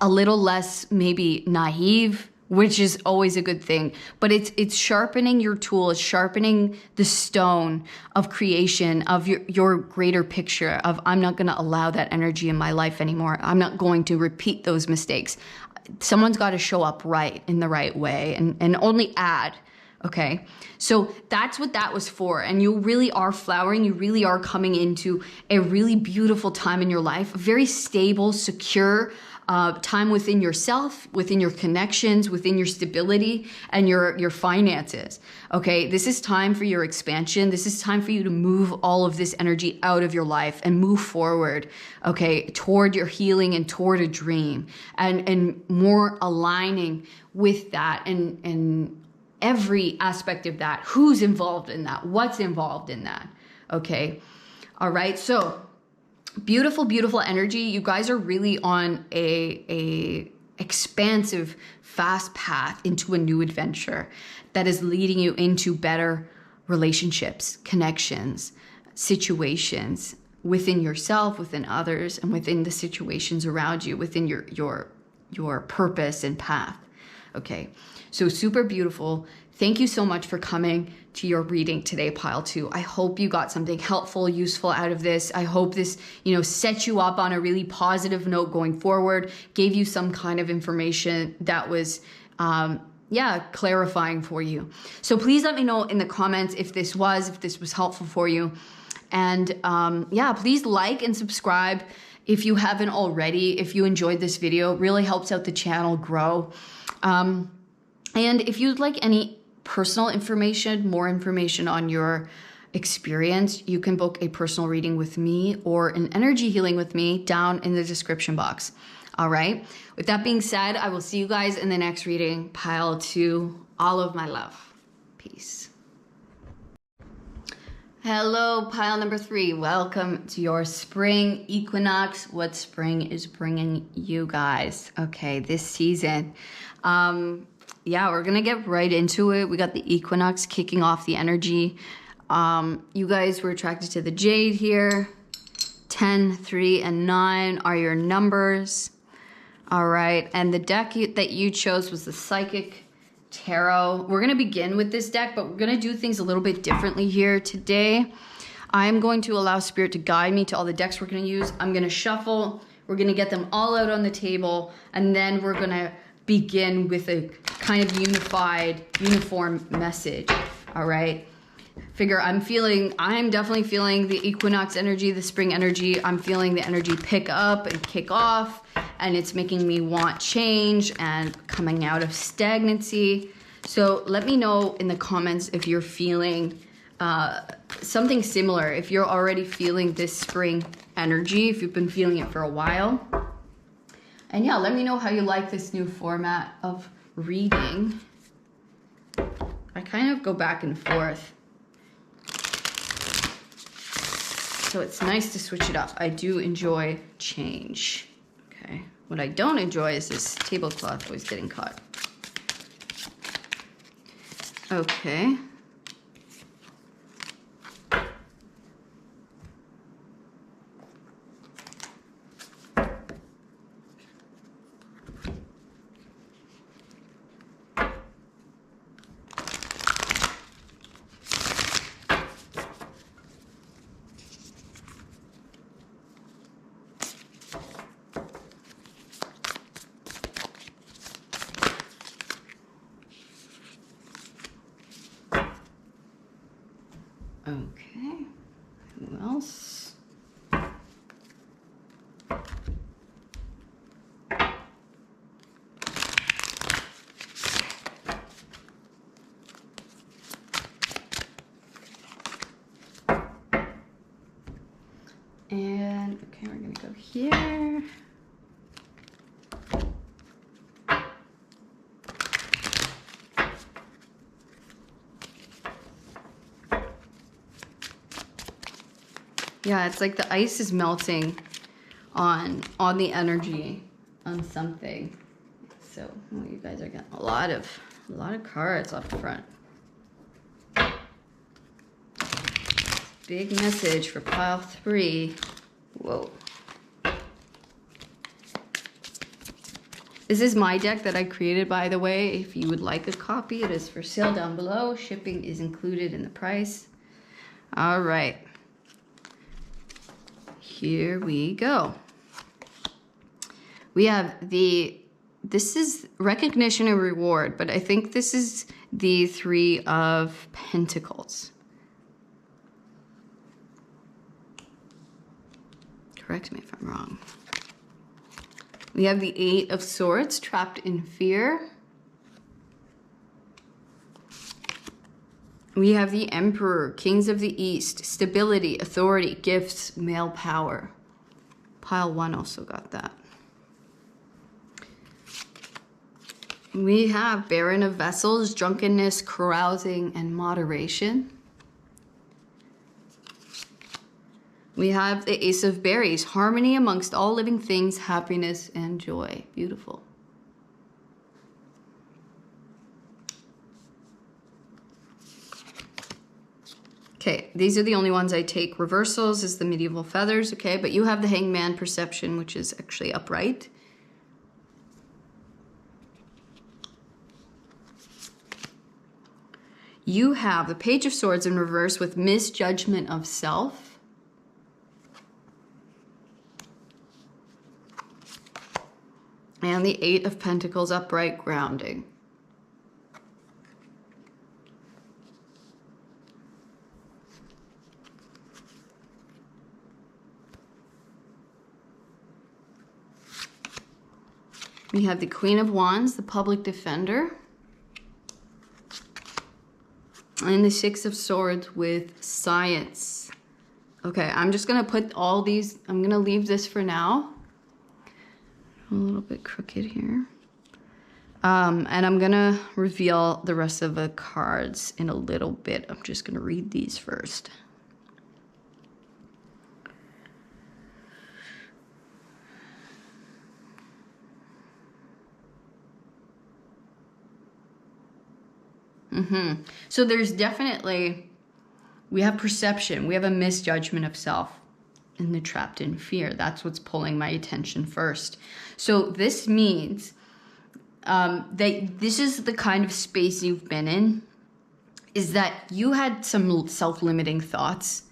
a little less maybe naive, which is always a good thing, but it's sharpening your tool, it's sharpening the stone of creation, of your greater picture of, I'm not going to allow that energy in my life anymore. I'm not going to repeat those mistakes. Someone's got to show up right in the right way and only add. Okay, so that's what that was for. And you really are flowering. You really are coming into a really beautiful time in your life, a very stable, secure time within yourself, within your connections, within your stability and your finances. Okay, this is time for your expansion. This is time for you to move all of this energy out of your life and move forward, okay, toward your healing and toward a dream, and more aligning with that and every aspect of that. Who's involved in that? What's involved in that? Okay. All right. So beautiful, beautiful energy. You guys are really on a expansive, fast path into a new adventure that is leading you into better relationships, connections, situations within yourself, within others, and within the situations around you, within your purpose and path. Okay. So super beautiful. Thank you so much for coming to your reading today, Pile 2. I hope you got something helpful, useful out of this. I hope this, set you up on a really positive note going forward, gave you some kind of information that was, clarifying for you. So please let me know in the comments if this was helpful for you. And please like and subscribe if you haven't already. If you enjoyed this video, it really helps out the channel grow. And if you'd like any personal information, more information on your experience, you can book a personal reading with me or an energy healing with me down in the description box. All right. With that being said, I will see you guys in the next reading. Pile 2, all of my love. Peace. Hello, pile number 3. Welcome to your spring equinox. What spring is bringing you guys? Okay, this season. We're going to get right into it. We got the equinox kicking off the energy. You guys were attracted to the jade here. 10, 3, and 9 are your numbers. All right. And the deck that you chose was the Psychic Tarot. We're going to begin with this deck, but we're going to do things a little bit differently here today. I'm going to allow Spirit to guide me to all the decks we're going to use. I'm going to shuffle. We're going to get them all out on the table, and then we're going to begin with a kind of uniform message. All right. I'm definitely feeling the equinox energy, the spring energy. I'm feeling the energy pick up and kick off, and it's making me want change and coming out of stagnancy. So let me know in the comments if you're feeling something similar, if you're already feeling this spring energy, if you've been feeling it for a while. And yeah, let me know how you like this new format of reading. I kind of go back and forth. So it's nice to switch it up. I do enjoy change. Okay. What I don't enjoy is this tablecloth always getting caught. Okay. Okay, who else? And okay, we're gonna go here. Yeah, it's like the ice is melting on the energy on something. So well, you guys are getting a lot of cards off the front. Big message for pile 3. Whoa. This is my deck that I created, by the way. If you would like a copy, it is for sale down below. Shipping is included in the price. All right. Here we go. We have this is recognition and reward, but I think this is the 3 of Pentacles. Correct me if I'm wrong. We have the 8 of Swords, trapped in fear. We have the Emperor, Kings of the East, stability, authority, gifts, male power. Pile 1 also got that. We have Baron of Vessels, drunkenness, carousing, and moderation. We have the Ace of Berries, harmony amongst all living things, happiness, and joy. Beautiful. Okay, these are the only ones I take. Reversals is the medieval feathers, okay? But you have the Hangman, perception, which is actually upright. You have the Page of Swords in reverse with misjudgment of self. And the 8 of Pentacles, upright, grounding. We have the Queen of Wands, the public defender. And the 6 of Swords with science. Okay, I'm just gonna put all these, I'm gonna leave this for now. A little bit crooked here. And I'm gonna reveal the rest of the cards in a little bit. I'm just gonna read these first. So there's definitely, we have perception, we have a misjudgment of self in the trapped in fear. That's what's pulling my attention first. So this means that this is the kind of space you've been in, is that you had some self-limiting thoughts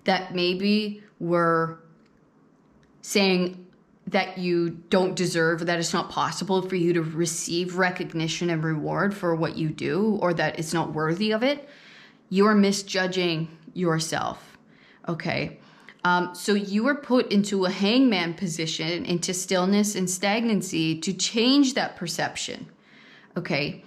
that maybe were saying that you don't deserve, that it's not possible for you to receive recognition and reward for what you do, or that it's not worthy of it. You are misjudging yourself, okay? So you were put into a hangman position, into stillness and stagnancy to change that perception, okay?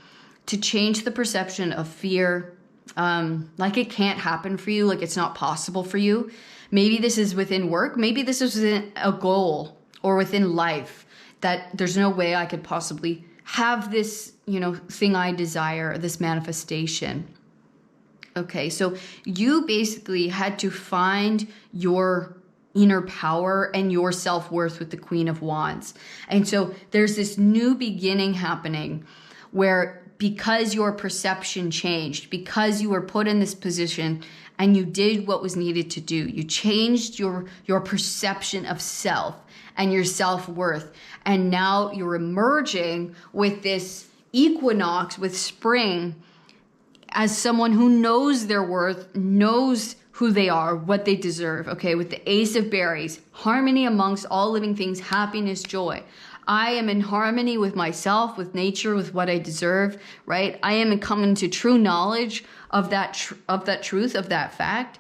To change the perception of fear, like it can't happen for you, like it's not possible for you. Maybe this is within work, maybe this is within a goal, or within life, that there's no way I could possibly have this, thing I desire, this manifestation. Okay, so you basically had to find your inner power and your self-worth with the Queen of Wands. And so there's this new beginning happening where, because your perception changed, because you were put in this position and you did what was needed to do, you changed your perception of self and your self-worth. And now you're emerging with this equinox, with spring, as someone who knows their worth, knows who they are, what they deserve, okay? With the Ace of Berries, harmony amongst all living things, happiness, joy. I am in harmony with myself, with nature, with what I deserve, right? I am coming to true knowledge of that truth, of that fact,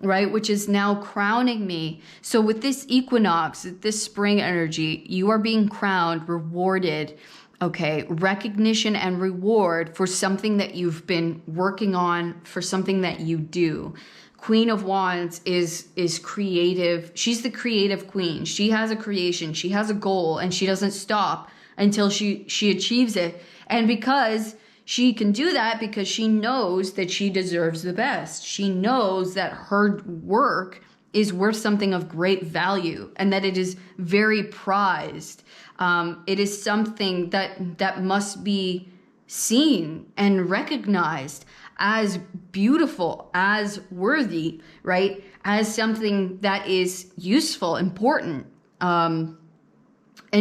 right? Which is now crowning me. So with this equinox, this spring energy, you are being crowned, rewarded, okay, recognition and reward for something that you've been working on, for something that you do. Queen of Wands is creative. She's the creative queen. She has a creation. She has a goal, and she doesn't stop until she achieves it. And because she can do that, because she knows that she deserves the best. She knows that her work is worth something of great value and that it is very prized. It is something that must be seen and recognized as beautiful, as worthy, right? As something that is useful, important, and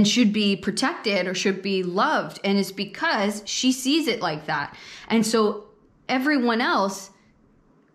should be protected or should be loved. And it's because she sees it like that. And so everyone else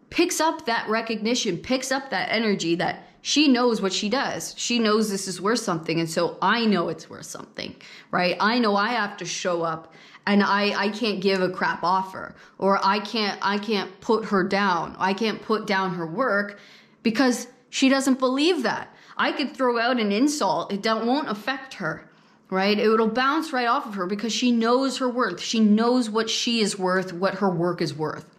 picks up that recognition, picks up that energy, that she knows what she does. She knows this is worth something. And so I know it's worth something, right? I know I have to show up, and I can't give a crap offer, or I can't put her down. I can't put down her work because she doesn't believe that. I could throw out an insult. It won't affect her, right? It'll bounce right off of her because she knows her worth. She knows what she is worth, what her work is worth,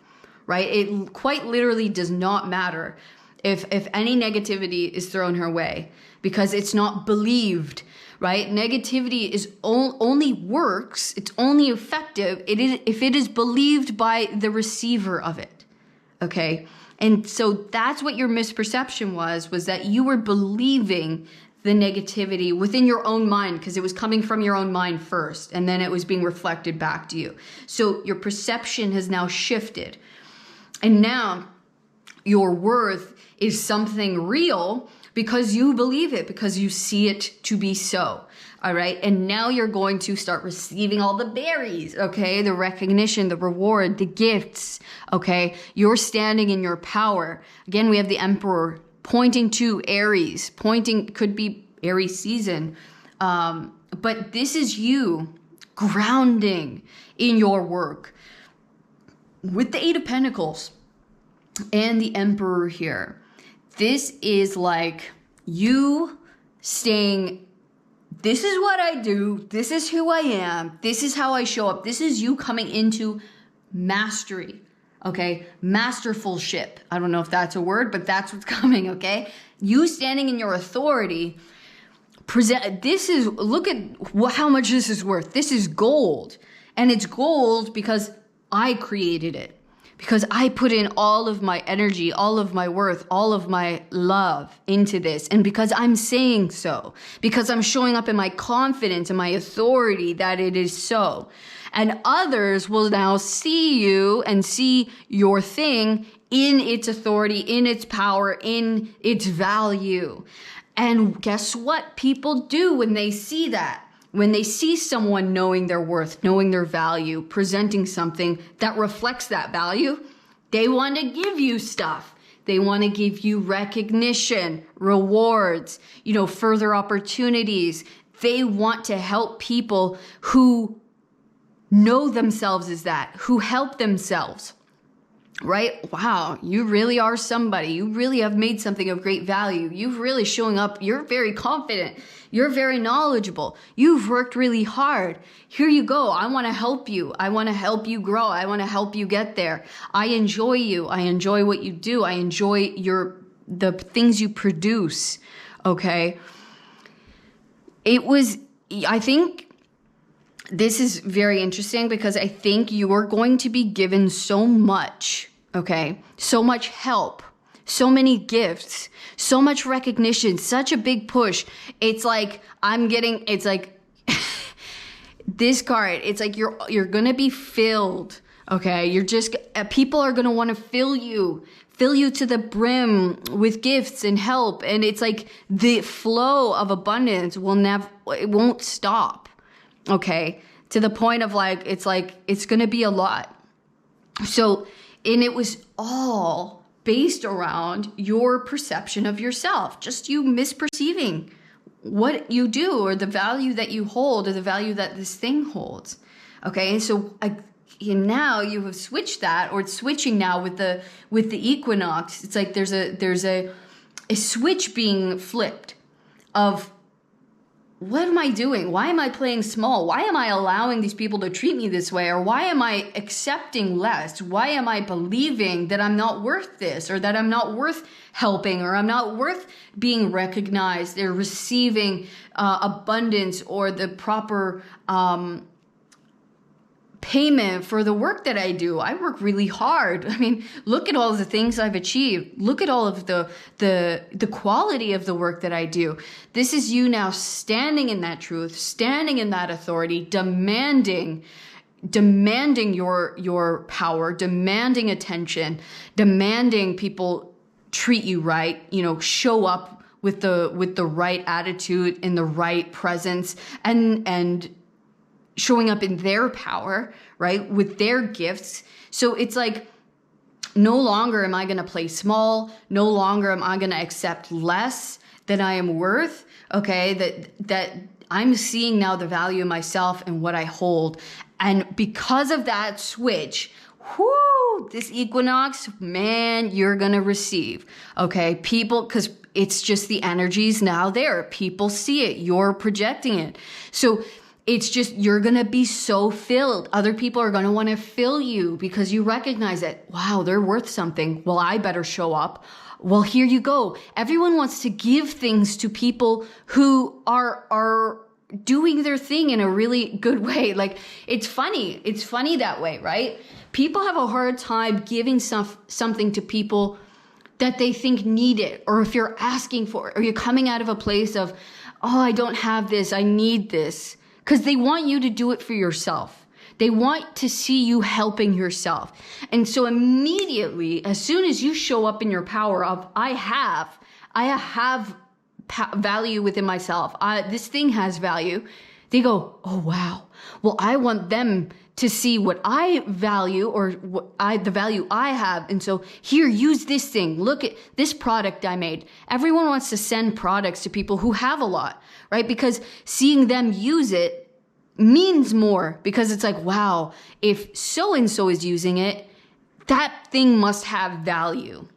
right? It quite literally does not matter if any negativity is thrown her way, because it's not believed, right? Negativity is only works, it's only effective if it is believed by the receiver of it, okay? And so that's what your misperception was that you were believing the negativity within your own mind, because it was coming from your own mind first, and then it was being reflected back to you. So your perception has now shifted. And now your worth is something real because you believe it, because you see it to be so. All right. And now you're going to start receiving all the berries. Okay. The recognition, the reward, the gifts. Okay. You're standing in your power. Again, we have the Emperor pointing to Aries, could be Aries season. But this is you grounding in your work with the Eight of Pentacles and the Emperor here. This is like you staying, this is what I do, this is who I am, this is how I show up, this is you coming into mastery, okay? Masterfulship. I don't know if that's a word, but that's what's coming, okay? You standing in your authority, look at how much this is worth. This is gold. And it's gold because I created it. Because I put in all of my energy, all of my worth, all of my love into this. And because I'm saying so, because I'm showing up in my confidence and my authority that it is so. And others will now see you and see your thing in its authority, in its power, in its value. And guess what people do when they see that? When they see someone knowing their worth, knowing their value, presenting something that reflects that value, they want to give you stuff. They want to give you recognition, rewards, further opportunities. They want to help people who know themselves as that, who help themselves. Right? Wow, you really are somebody. You really have made something of great value. You've really showing up. You're very confident. You're very knowledgeable. You've worked really hard. Here you go. I want to help you. I want to help you grow. I want to help you get there. I enjoy you. I enjoy what you do. I enjoy the things you produce. Okay? It was I think this is very interesting because I think you're going to be given so much, okay? So much help, so many gifts, so much recognition, such a big push. It's like it's like this card, it's like you're going to be filled, okay? People are going to want to fill you to the brim with gifts and help. And it's like the flow of abundance it won't stop. Okay. To the point of it's going to be a lot. So, and it was all based around your perception of yourself, just you misperceiving what you do or the value that you hold or the value that this thing holds. Okay. And so now you have switched that, or it's switching now with the equinox. It's like there's a switch being flipped of, what am I doing? Why am I playing small? Why am I allowing these people to treat me this way? Or why am I accepting less? Why am I believing that I'm not worth this, or that I'm not worth helping, or I'm not worth being recognized or receiving abundance or the proper payment for the work that I do? I work really hard. I mean, look at all of the things I've achieved. Look at all of the quality of the work that I do. This is you now standing in that truth, standing in that authority, demanding your power, demanding attention, demanding people treat you right, show up with the right attitude and the right presence, and showing up in their power, right? With their gifts. So it's like, no longer am I going to play small. No longer am I going to accept less than I am worth. Okay. That I'm seeing now the value of myself and what I hold. And because of that switch, this equinox, man, you're going to receive. Okay. People, because it's just the energies now there. People see it. You're projecting it. So it's just, you're going to be so filled. Other people are going to want to fill you because you recognize it. Wow, they're worth something. Well, I better show up. Well, here you go. Everyone wants to give things to people who are doing their thing in a really good way. Like, it's funny. It's funny that way, right? People have a hard time giving something to people that they think need it. Or if you're asking for it, or you're coming out of a place of, oh, I don't have this, I need this. Because they want you to do it for yourself. They want to see you helping yourself. And so immediately, as soon as you show up in your power of, I have value within myself. This thing has value. They go, oh, wow. Well, I want them to see what I value, or the value I have. And so here, use this thing. Look at this product I made. Everyone wants to send products to people who have a lot, right? Because seeing them use it means more, because it's like, wow, if so-and-so is using it, that thing must have value.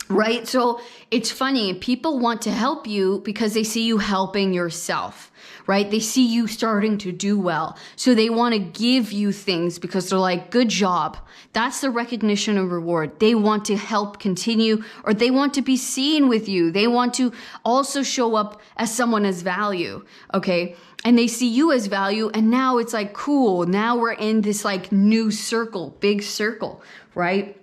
Right? So it's funny. People want to help you because they see you helping yourself, right? They see you starting to do well. So they want to give you things because they're like, good job. That's the recognition and reward. They want to help continue, or they want to be seen with you. They want to also show up as someone as value. Okay. And they see you as value. And now it's like, cool. Now we're in this like new circle, big circle, right?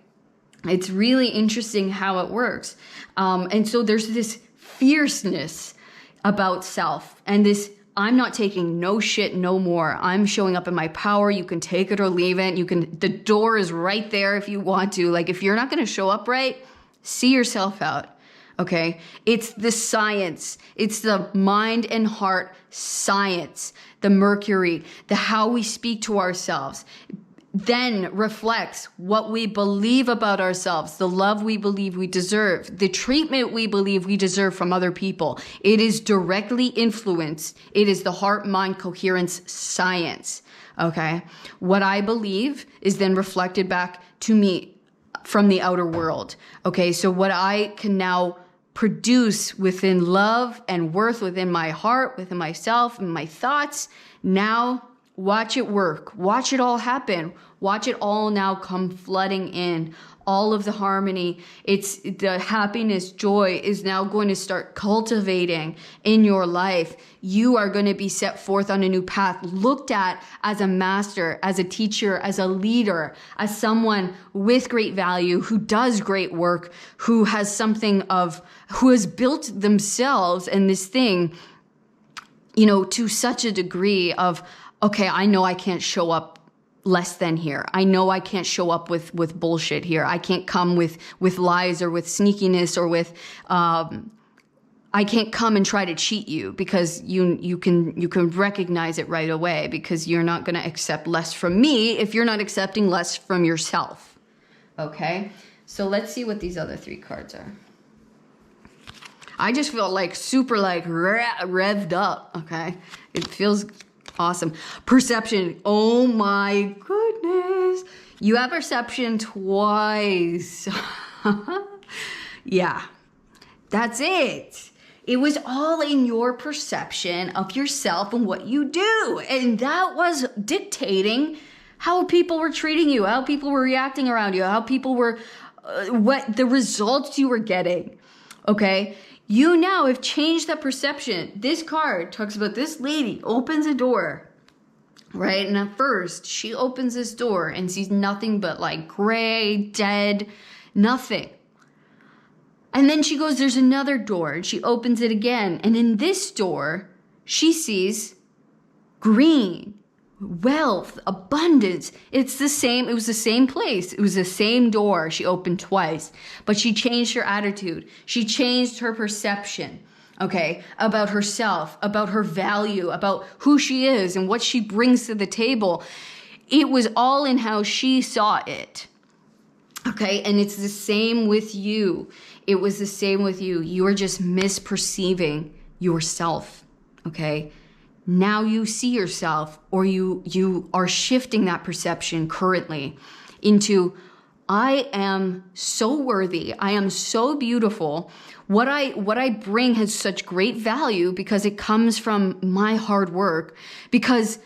It's really interesting how it works. And so there's this fierceness about self, and this, I'm not taking no shit no more. I'm showing up in my power. You can take it or leave it. The door is right there if you want to. Like, if you're not going to show up right, see yourself out. Okay. It's the science. It's the mind and heart science, the Mercury, the how we speak to ourselves. Then reflects what we believe about ourselves, the love we believe we deserve, the treatment we believe we deserve from other people. It is directly influenced. It is the heart-mind coherence science. Okay. What I believe is then reflected back to me from the outer world. Okay. So what I can now produce within love and worth within my heart, within myself and my thoughts, now Watch it work. Watch it all happen. Watch it all now come flooding in. All of the harmony, it's the happiness, joy is now going to start cultivating in your life. You are going to be set forth on a new path, looked at as a master, as a teacher, as a leader, as someone with great value, who does great work, who has who has built themselves and this thing, to such a degree of, okay, I know I can't show up less than here. I know I can't show up with bullshit here. I can't come with lies or with sneakiness or with, I can't come and try to cheat you, because you can recognize it right away, because you're not going to accept less from me if you're not accepting less from yourself. Okay. So let's see what these other 3 cards are. I just feel like super revved up. Okay. It feels awesome. Perception. Oh my goodness. You have perception twice. Yeah. That's it. It was all in your perception of yourself and what you do. And that was dictating how people were treating you, how people were reacting around you, how people were, what the results you were getting. Okay. You now have changed that perception. This card talks about this lady opens a door, right? And at first, she opens this door and sees nothing but like gray, dead, nothing. And then she goes, there's another door, and she opens it again. And in this door, she sees green, wealth, abundance. It was the same place. It was the same door she opened twice, but she changed her attitude. She changed her perception, okay, about herself, about her value, about who she is and what she brings to the table. It was all in how she saw it. Okay. And it's the same with you. It was the same with you. You are just misperceiving yourself. Okay. Now you see yourself, or you are shifting that perception currently into, I am so worthy. I am so beautiful. What I bring has such great value because it comes from my hard work, because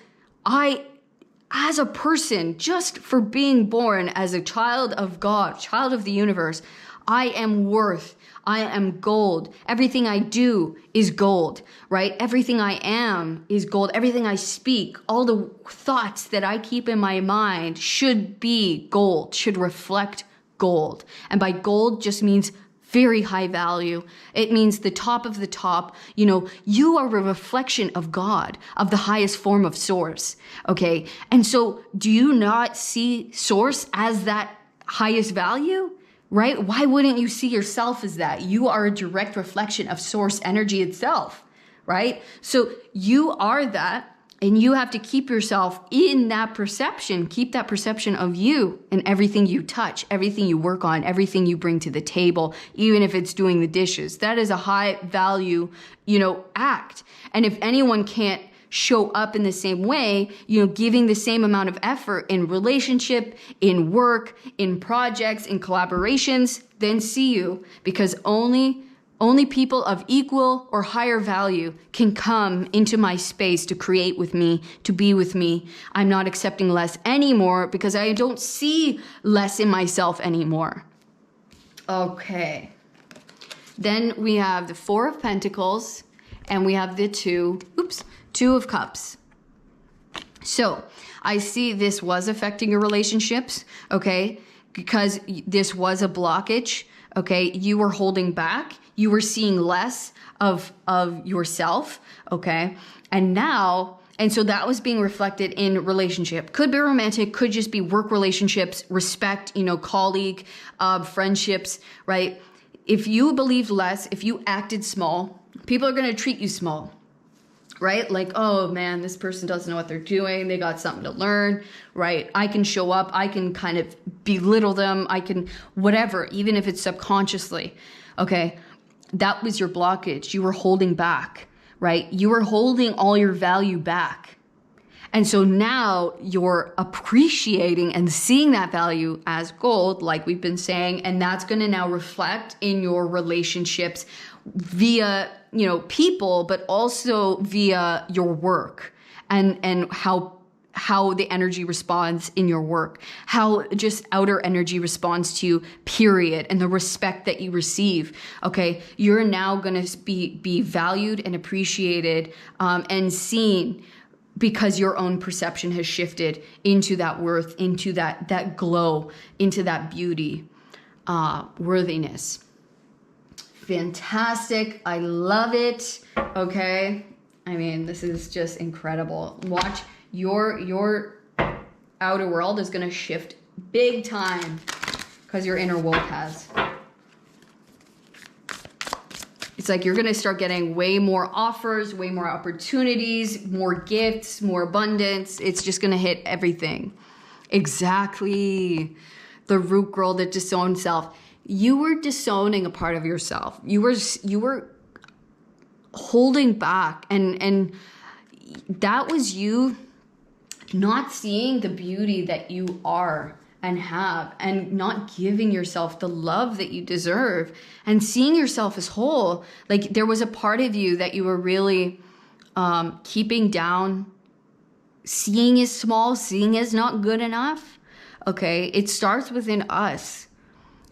as a person, just for being born as a child of God, child of the universe, I am worth. I am gold. Everything I do is gold, right? Everything I am is gold. Everything I speak, all the thoughts that I keep in my mind should be gold, should reflect gold. And by gold just means very high value. It means the top of the top. You are a reflection of God, of the highest form of source. Okay. And so do you not see source as that highest value? Right? Why wouldn't you see yourself as that? You are a direct reflection of source energy itself, right? So you are that, and you have to keep yourself in that perception. Keep that perception of you and everything you touch, everything you work on, everything you bring to the table, even if it's doing the dishes. That is a high value, act. And if anyone can't show up in the same way, giving the same amount of effort in relationship, in work, in projects, in collaborations, then see you, because only people of equal or higher value can come into my space to create with me, to be with me. I'm not accepting less anymore because I don't see less in myself anymore. Okay. Then we have the 4 of Pentacles, and we have the 2 of Cups. So I see this was affecting your relationships, okay? Because this was a blockage, okay? You were holding back. You were seeing less of yourself, okay? And so that was being reflected in relationship. Could be romantic, could just be work relationships, respect, colleague, friendships, right? If you believed less, if you acted small, people are going to treat you small. Right? Like, oh man, this person doesn't know what they're doing. They got something to learn, right? I can show up. I can kind of belittle them. I can whatever, even if it's subconsciously. Okay. That was your blockage. You were holding back, right? You were holding all your value back. And so now you're appreciating and seeing that value as gold, like we've been saying, and that's going to now reflect in your relationships via people, but also via your work and how how the energy responds in your work, how just outer energy responds to you, period, and the respect that you receive. Okay, you're now going to be valued and appreciated and seen, because your own perception has shifted into that worth, into that glow, into that beauty, worthiness. Fantastic. I love it. Okay. I mean, this is just incredible. Watch, your outer world is going to shift big time because your inner wolf has. It's like you're going to start getting way more offers, way more opportunities, more gifts, more abundance. It's just going to hit everything. Exactly. The root girl that disowned self. You were disowning a part of yourself. You were holding back, and that was you not seeing the beauty that you are and have, and not giving yourself the love that you deserve, and seeing yourself as whole. Like there was a part of you that you were really keeping down, seeing as small, seeing as not good enough. Okay, it starts within us.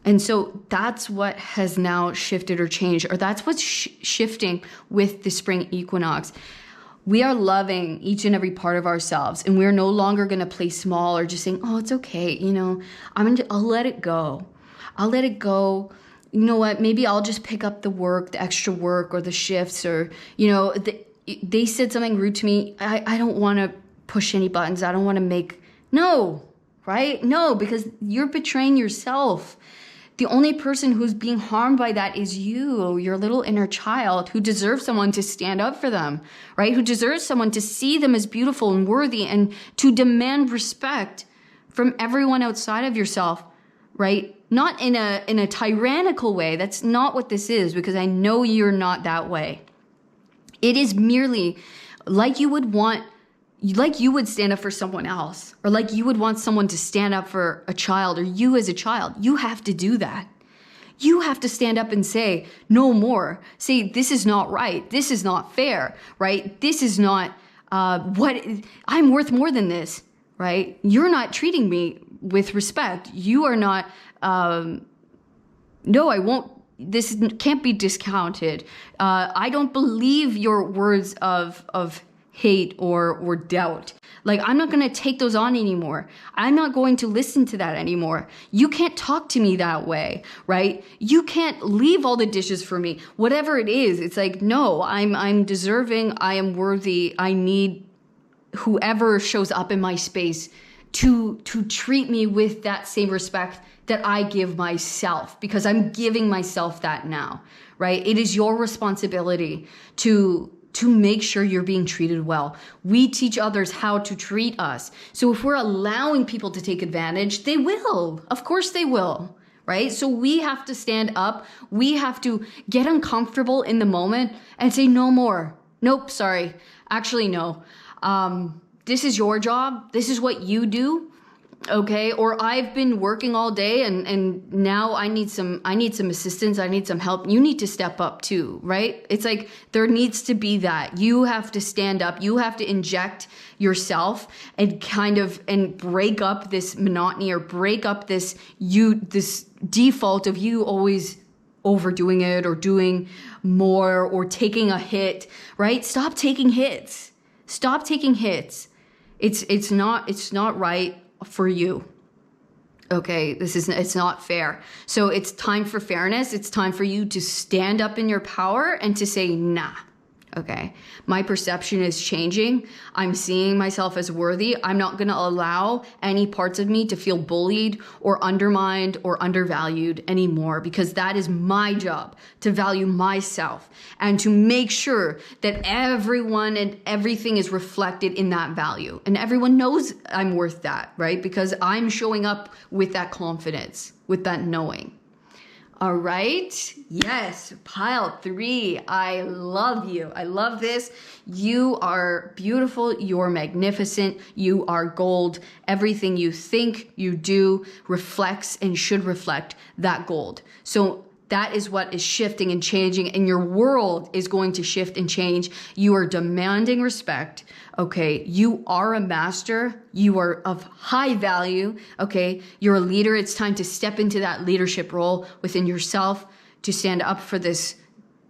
And so that's what has now shifted or changed, or that's what's shifting with the spring equinox. We are loving each and every part of ourselves, and we're no longer going to play small or just saying, oh, it's okay. You know, I'll let it go. I'll let it go. You know what? Maybe I'll just pick up the work, the extra work, or the shifts, or, you know, they said something rude to me. I don't want to push any buttons. I don't want to no, right? No, because you're betraying yourself. The only person who's being harmed by that is you, your little inner child, who deserves someone to stand up for them, right? Who deserves someone to see them as beautiful and worthy, and to demand respect from everyone outside of yourself, right? Not in a tyrannical way. That's not what this is, because I know you're not that way. It is merely like you would stand up for someone else, or like you would want someone to stand up for a child, or you as a child. You have to do that. You have to stand up and say, no more. Say, this is not right. This is not fair, right? This is not I'm worth more than this, right? You're not treating me with respect. You are not, no, I won't. This can't be discounted. I don't believe your words of hate or doubt. Like, I'm not going to take those on anymore. I'm not going to listen to that anymore. You can't talk to me that way, right? You can't leave all the dishes for me. Whatever it is, it's like, no, I'm deserving. I am worthy. I need whoever shows up in my space to treat me with that same respect that I give myself, because I'm giving myself that now, right? It is your responsibility to make sure you're being treated well. We teach others how to treat us. So if we're allowing people to take advantage, they will. Of course they will, right? So we have to stand up. We have to get uncomfortable in the moment and say, no more. Nope, sorry. Actually, no. This is your job. This is what you do. Okay, or I've been working all day and now I need some assistance, I need some help. You need to step up too, right? It's like there needs to be that. You have to stand up, you have to inject yourself and and break up this monotony, or break up this default of you always overdoing it or doing more or taking a hit, right? Stop taking hits. Stop taking hits. It's not right for you. Okay, it's not fair. So it's time for fairness. It's time for you to stand up in your power and to say, nah. Okay, my perception is changing. I'm seeing myself as worthy. I'm not going to allow any parts of me to feel bullied or undermined or undervalued anymore, because that is my job, to value myself and to make sure that everyone and everything is reflected in that value. And everyone knows I'm worth that, right? Because I'm showing up with that confidence, with that knowing. All right. Yes. Pile 3. I love you. I love this. You are beautiful. You're magnificent. You are gold. Everything you think, you do reflects and should reflect that gold. So That is what is shifting and changing, and your world is going to shift and change. You are demanding respect, okay? You are a master. You are of high value, okay? You're a leader. It's time to step into that leadership role within yourself, to stand up for this,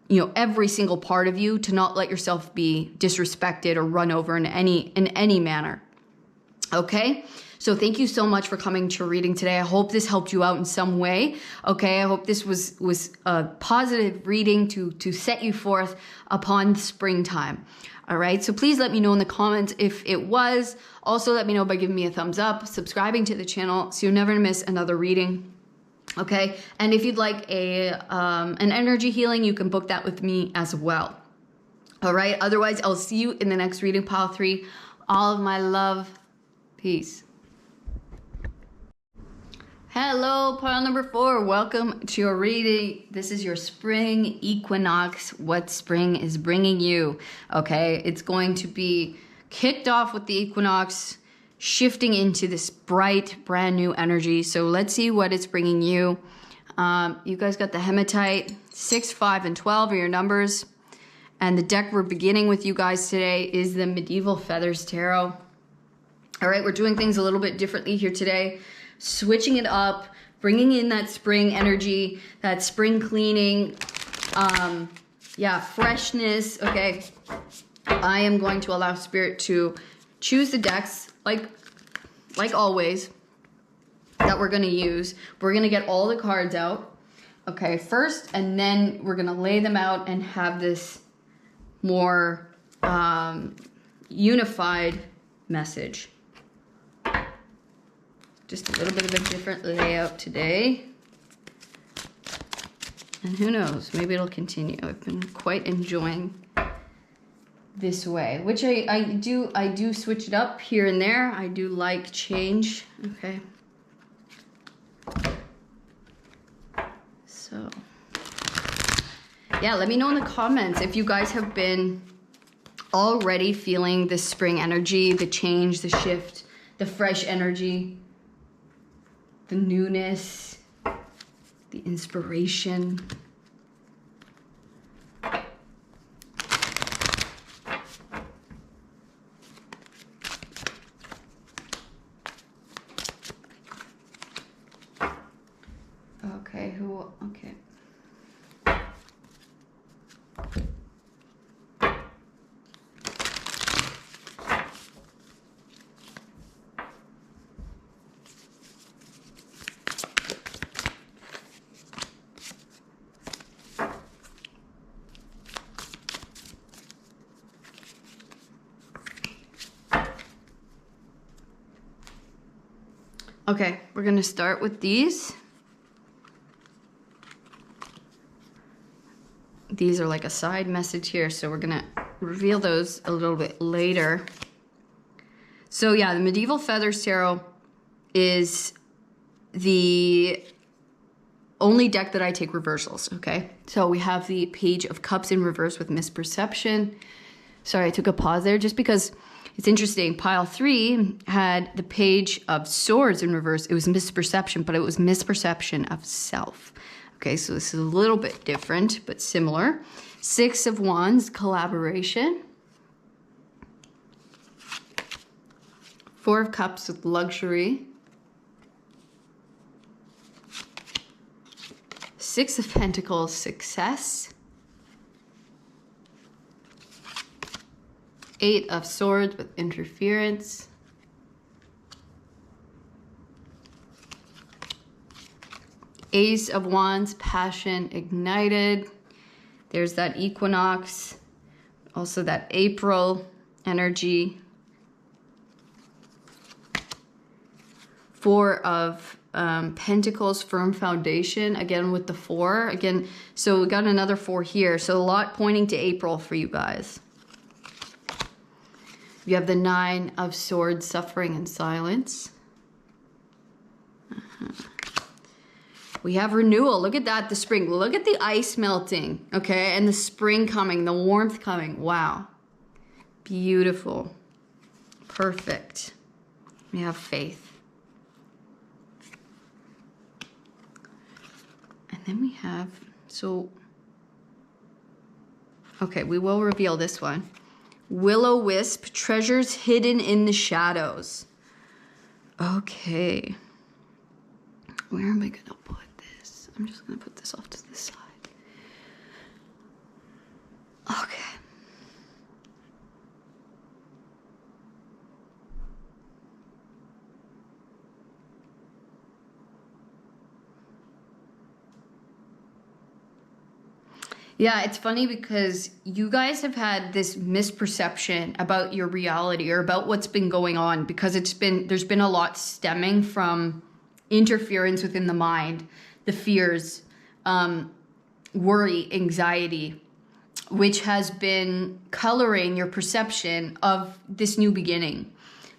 you know, every single part of you, to not let yourself be disrespected or run over in any manner, okay? So thank you so much for coming to reading today. I hope this helped you out in some way. Okay, I hope this was a positive reading to set you forth upon springtime. All right, so please let me know in the comments if it was. Also, let me know by giving me a thumbs up, subscribing to the channel so you'll never miss another reading. Okay, and if you'd like an energy healing, you can book that with me as well. All right, otherwise, I'll see you in the next reading, pile 3. All of my love. Peace. Hello, pile number 4. Welcome to your reading. This is your spring equinox, what spring is bringing you. Okay, it's going to be kicked off with the equinox, shifting into this bright, brand new energy. So let's see what it's bringing you. You guys got the hematite. 6, 5, and 12 are your numbers. And the deck we're beginning with you guys today is the Medieval Feathers Tarot. All right, we're doing things a little bit differently here today. Switching it up, bringing in that spring energy, that spring cleaning, yeah, freshness, okay? I am going to allow Spirit to choose the decks, like always, that we're gonna use. We're gonna get all the cards out, okay, first, and then we're gonna lay them out and have this more unified message. Just a little bit of a different layout today. And who knows, maybe it'll continue. I've been quite enjoying this way, which I do switch it up here and there. I do like change, okay? So, yeah, let me know in the comments if you guys have been already feeling the spring energy, the change, the shift, the fresh energy, the newness, the inspiration. Okay, okay. Okay, we're gonna start with these. These are like a side message here, so we're gonna reveal those a little bit later. So yeah, the Medieval Feathers Tarot is the only deck that I take reversals, okay? So we have the Page of Cups in reverse with misperception. Sorry, I took a pause there just because it's interesting. Pile 3 had the Page of Swords in reverse. It was misperception, but it was misperception of self. Okay, so this is a little bit different, but similar. 6 of Wands, collaboration. 4 of Cups with luxury. 6 of Pentacles, success. 8 of Swords with interference. Ace of Wands, passion ignited. There's that equinox. Also that April energy. 4 of Pentacles, firm foundation. Again with the 4. Again, so we got another 4 here. So a lot pointing to April for you guys. You have the 9 of Swords, suffering in silence. We have renewal. Look at that, the spring. Look at the ice melting, okay? And the spring coming, the warmth coming. Wow. Beautiful. Perfect. We have faith. And then we have, so, okay, we will reveal this one. Will-o-wisp, treasures hidden in the shadows. Okay. Where am I going to put this? I'm just going to put this off to the side. Okay. Yeah, it's funny because you guys have had this misperception about your reality or about what's been going on, because there's been a lot stemming from interference within the mind, the fears, worry, anxiety, which has been coloring your perception of this new beginning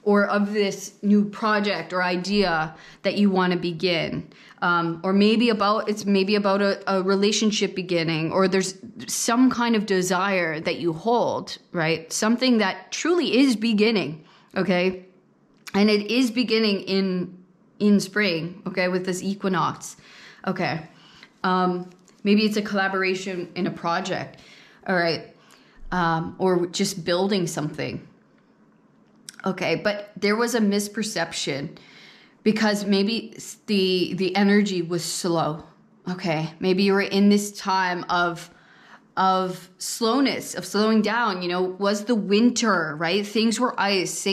or of this new project or idea that you want to begin. Or maybe about a relationship beginning, or there's some kind of desire that you hold, right? Something that truly is beginning, okay? And it is beginning in spring, okay, with this equinox, okay? Maybe it's a collaboration in a project, all right? Or just building something. Okay, but there was a misperception because maybe the energy was slow. Okay, maybe you were in this time of slowness, of slowing down. You know, was the winter, right? Things were ice.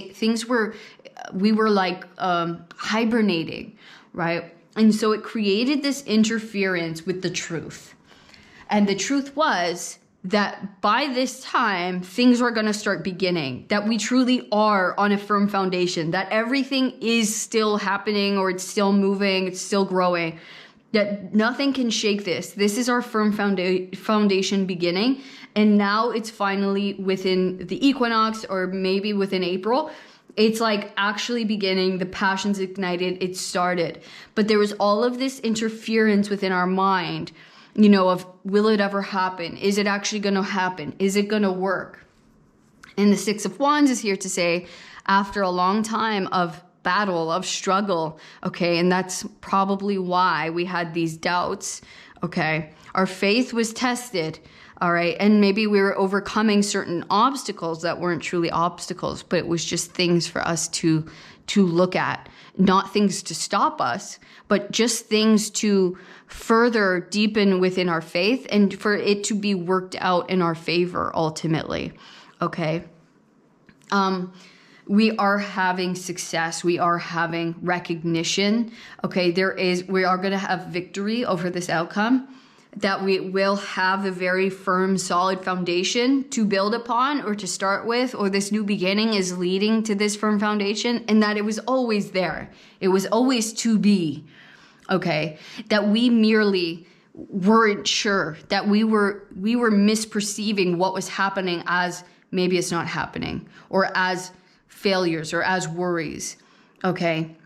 We were like hibernating, right? And so it created this interference with the truth. And the truth was that by this time, things are going to start beginning, that we truly are on a firm foundation, that everything is still happening, or it's still moving, it's still growing, that nothing can shake this. This is our firm foundation beginning. And now it's finally within the equinox, or maybe within April. It's like actually beginning, the passion's ignited, it started. But there was all of this interference within our mind, you know, of will it ever happen? Is it actually going to happen? Is it going to work? And the Six of Wands is here to say, after a long time of battle, of struggle, okay, and that's probably why we had these doubts, okay, our faith was tested, all right, and maybe we were overcoming certain obstacles that weren't truly obstacles, but it was just things for us to look at, not things to stop us, but just things to further deepen within our faith and for it to be worked out in our favor ultimately, okay? We are having success. We are having recognition, okay? We are going to have victory over this outcome, that we will have a very firm, solid foundation to build upon or to start with, or this new beginning is leading to this firm foundation, and that it was always there. It was always to be, okay? That we merely weren't sure, that we were misperceiving what was happening as maybe it's not happening, or as failures, or as worries, okay?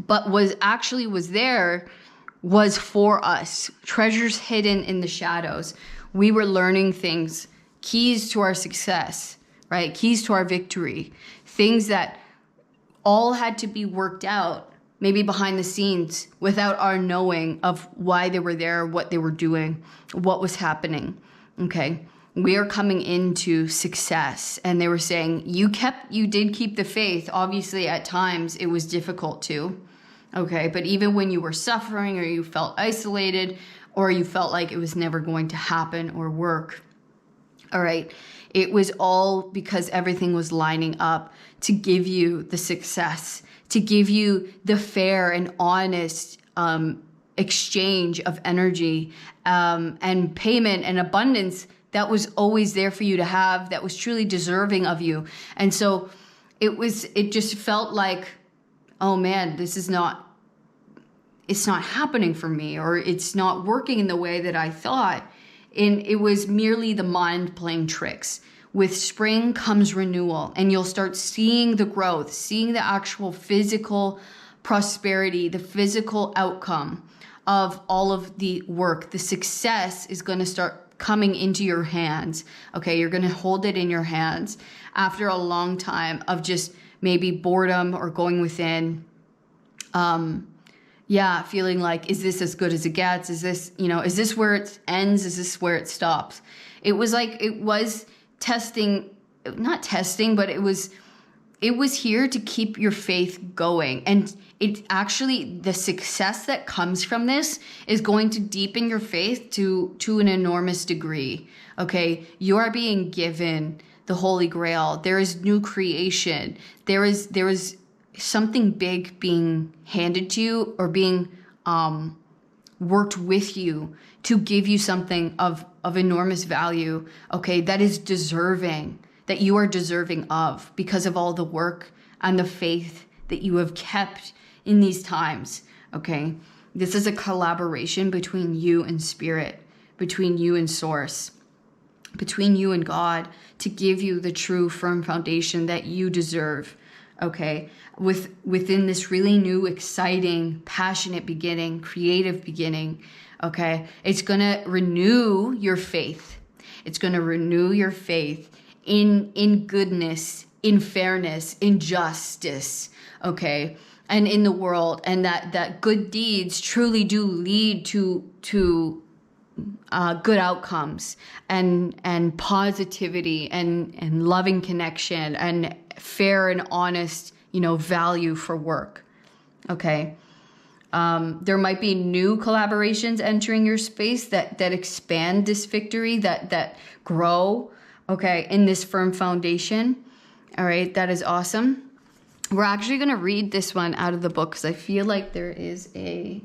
But was there was for us, treasures hidden in the shadows. We were learning things, keys to our success, right? Keys to our victory, things that all had to be worked out, maybe behind the scenes, without our knowing of why they were there, what they were doing, what was happening, okay? We are coming into success, and they were saying, you did keep the faith. Obviously, at times, it was difficult to, okay, but even when you were suffering, or you felt isolated, or you felt like it was never going to happen or work, all right, it was all because everything was lining up to give you the success, to give you the fair and honest exchange of energy and payment and abundance that was always there for you to have, that was truly deserving of you. And so it just felt like, oh man, it's not happening for me, or it's not working in the way that I thought. And it was merely the mind playing tricks. With spring comes renewal, and you'll start seeing the growth, seeing the actual physical prosperity, the physical outcome of all of the work. The success is going to start coming into your hands. Okay, you're going to hold it in your hands after a long time of just maybe boredom or going within, Yeah, feeling like, is this as good as it gets? Is this, is this where it ends? Is this where it stops? It was like, it was testing, not testing, but it was here to keep your faith going. And it actually, the success that comes from this is going to deepen your faith to an enormous degree. Okay. You are being given the Holy Grail. There is new creation. There is something big being handed to you, or being worked with you to give you something of enormous value, okay, that is deserving, that you are deserving of, because of all the work and the faith that you have kept in these times, okay? This is a collaboration between you and spirit, between you and source, between you and God, to give you the true firm foundation that you deserve. Okay, within this really new, exciting, passionate beginning, creative beginning, okay, it's going to renew your faith. It's going to renew your faith in goodness, in fairness, in justice, okay, and in the world, and that good deeds truly do lead to good outcomes and positivity and loving connection and fair and honest, value for work. Okay. There might be new collaborations entering your space that expand this victory, that grow, okay, in this firm foundation. All right. That is awesome. We're actually going to read this one out of the book because I feel like there is a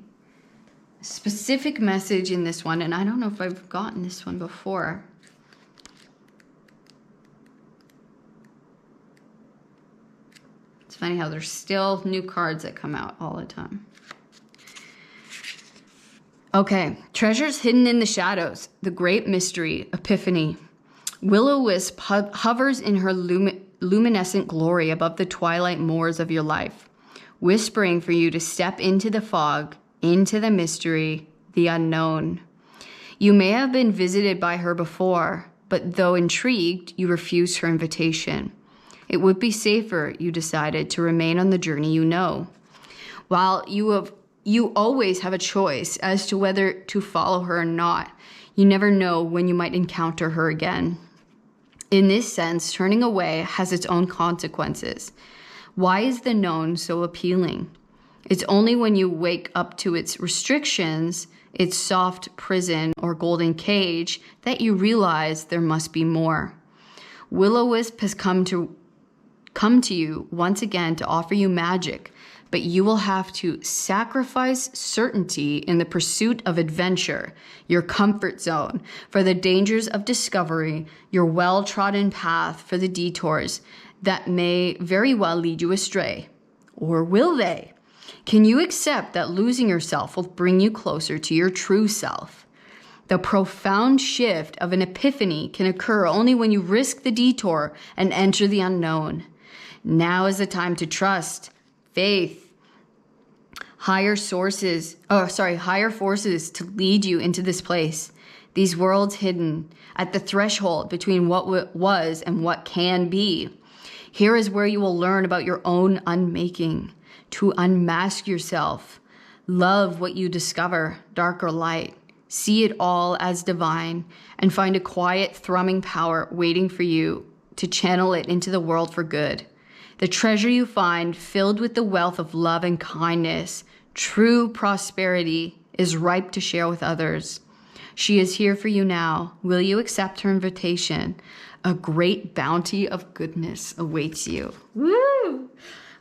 specific message in this one, and I don't know if I've gotten this one before. It's funny how there's still new cards that come out all the time. Okay, treasures hidden in the shadows, the great mystery, epiphany. Will-o-wisp hovers in her luminescent glory above the twilight moors of your life, whispering for you to step into the fog, into the mystery, the unknown. You may have been visited by her before, but though intrigued, you refused her invitation. It would be safer, you decided, to remain on the journey you know. While you always have a choice as to whether to follow her or not, you never know when you might encounter her again. In this sense, turning away has its own consequences. Why is the known so appealing? It's only when you wake up to its restrictions, its soft prison or golden cage, that you realize there must be more. Will-o-wisp has come to you once again to offer you magic, but you will have to sacrifice certainty in the pursuit of adventure, your comfort zone for the dangers of discovery, your well-trodden path for the detours that may very well lead you astray. Or will they? Can you accept that losing yourself will bring you closer to your true self? The profound shift of an epiphany can occur only when you risk the detour and enter the unknown. Now is the time to trust, faith, higher forces to lead you into this place. These worlds hidden at the threshold between what was and what can be. Here is where you will learn about your own unmaking, to unmask yourself, love what you discover, dark or light, see it all as divine, and find a quiet, thrumming power waiting for you to channel it into the world for good. The treasure you find, filled with the wealth of love and kindness, true prosperity, is ripe to share with others. She is here for you now. Will you accept her invitation? A great bounty of goodness awaits you. Woo!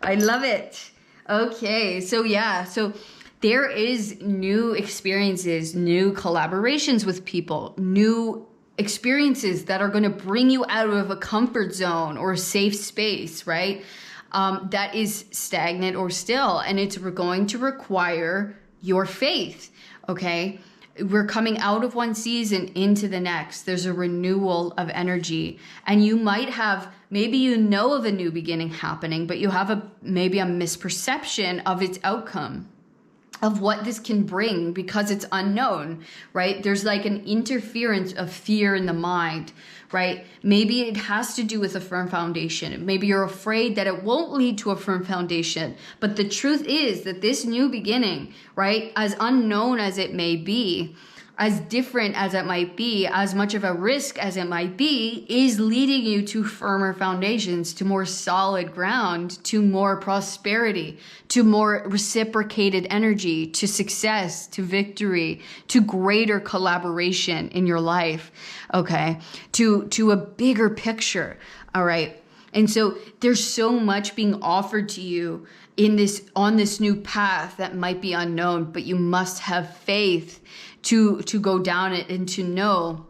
I love it. Okay, so there is new experiences, new collaborations with people, new experiences that are going to bring you out of a comfort zone or a safe space, right? That is stagnant or still, and it's going to require your faith, okay? We're coming out of one season into the next. There's a renewal of energy, and you might have, maybe you know of a new beginning happening, but you have maybe a misperception of its outcome. of what this can bring because it's unknown, right? There's like an interference of fear in the mind, right? Maybe it has to do with a firm foundation. Maybe you're afraid that it won't lead to a firm foundation. But the truth is that this new beginning, right, as unknown as it may be, as different as it might be, as much of a risk as it might be, is leading you to firmer foundations, to more solid ground, to more prosperity, to more reciprocated energy, to success, to victory, to greater collaboration in your life, okay? To a bigger picture, all right? And so there's so much being offered to you on this new path that might be unknown, but you must have faith to go down it and to know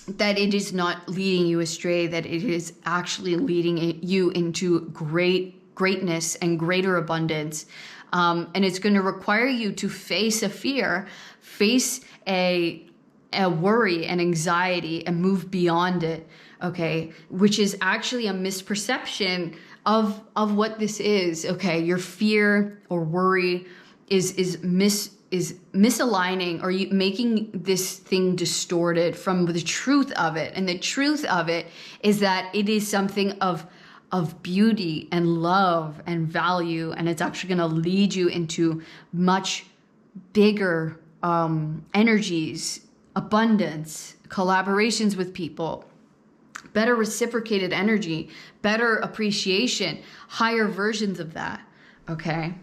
that it is not leading you astray, that it is actually leading you into greatness and greater abundance. And it's going to require you to face a fear, face a worry and anxiety, and move beyond it, okay? Which is actually a misperception of what this is, okay? Your fear or worry is misaligning, or making this thing distorted from the truth of it. And the truth of it is that it is something of beauty and love and value, and it's actually going to lead you into much bigger energies, abundance, collaborations with people, better reciprocated energy, better appreciation, higher versions of that, okay?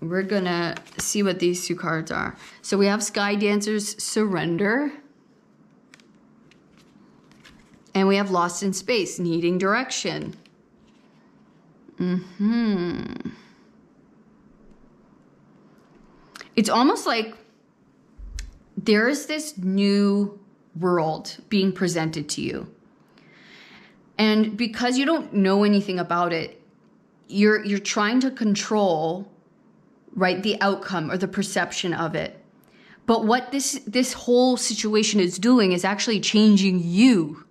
We're gonna see what these two cards are. So we have Sky Dancer's Surrender. And we have Lost in Space, needing direction. It's almost like there is this new world being presented to you. And because you don't know anything about it, you're trying to control, right, the outcome or the perception of it. But what this whole situation is doing is actually changing you,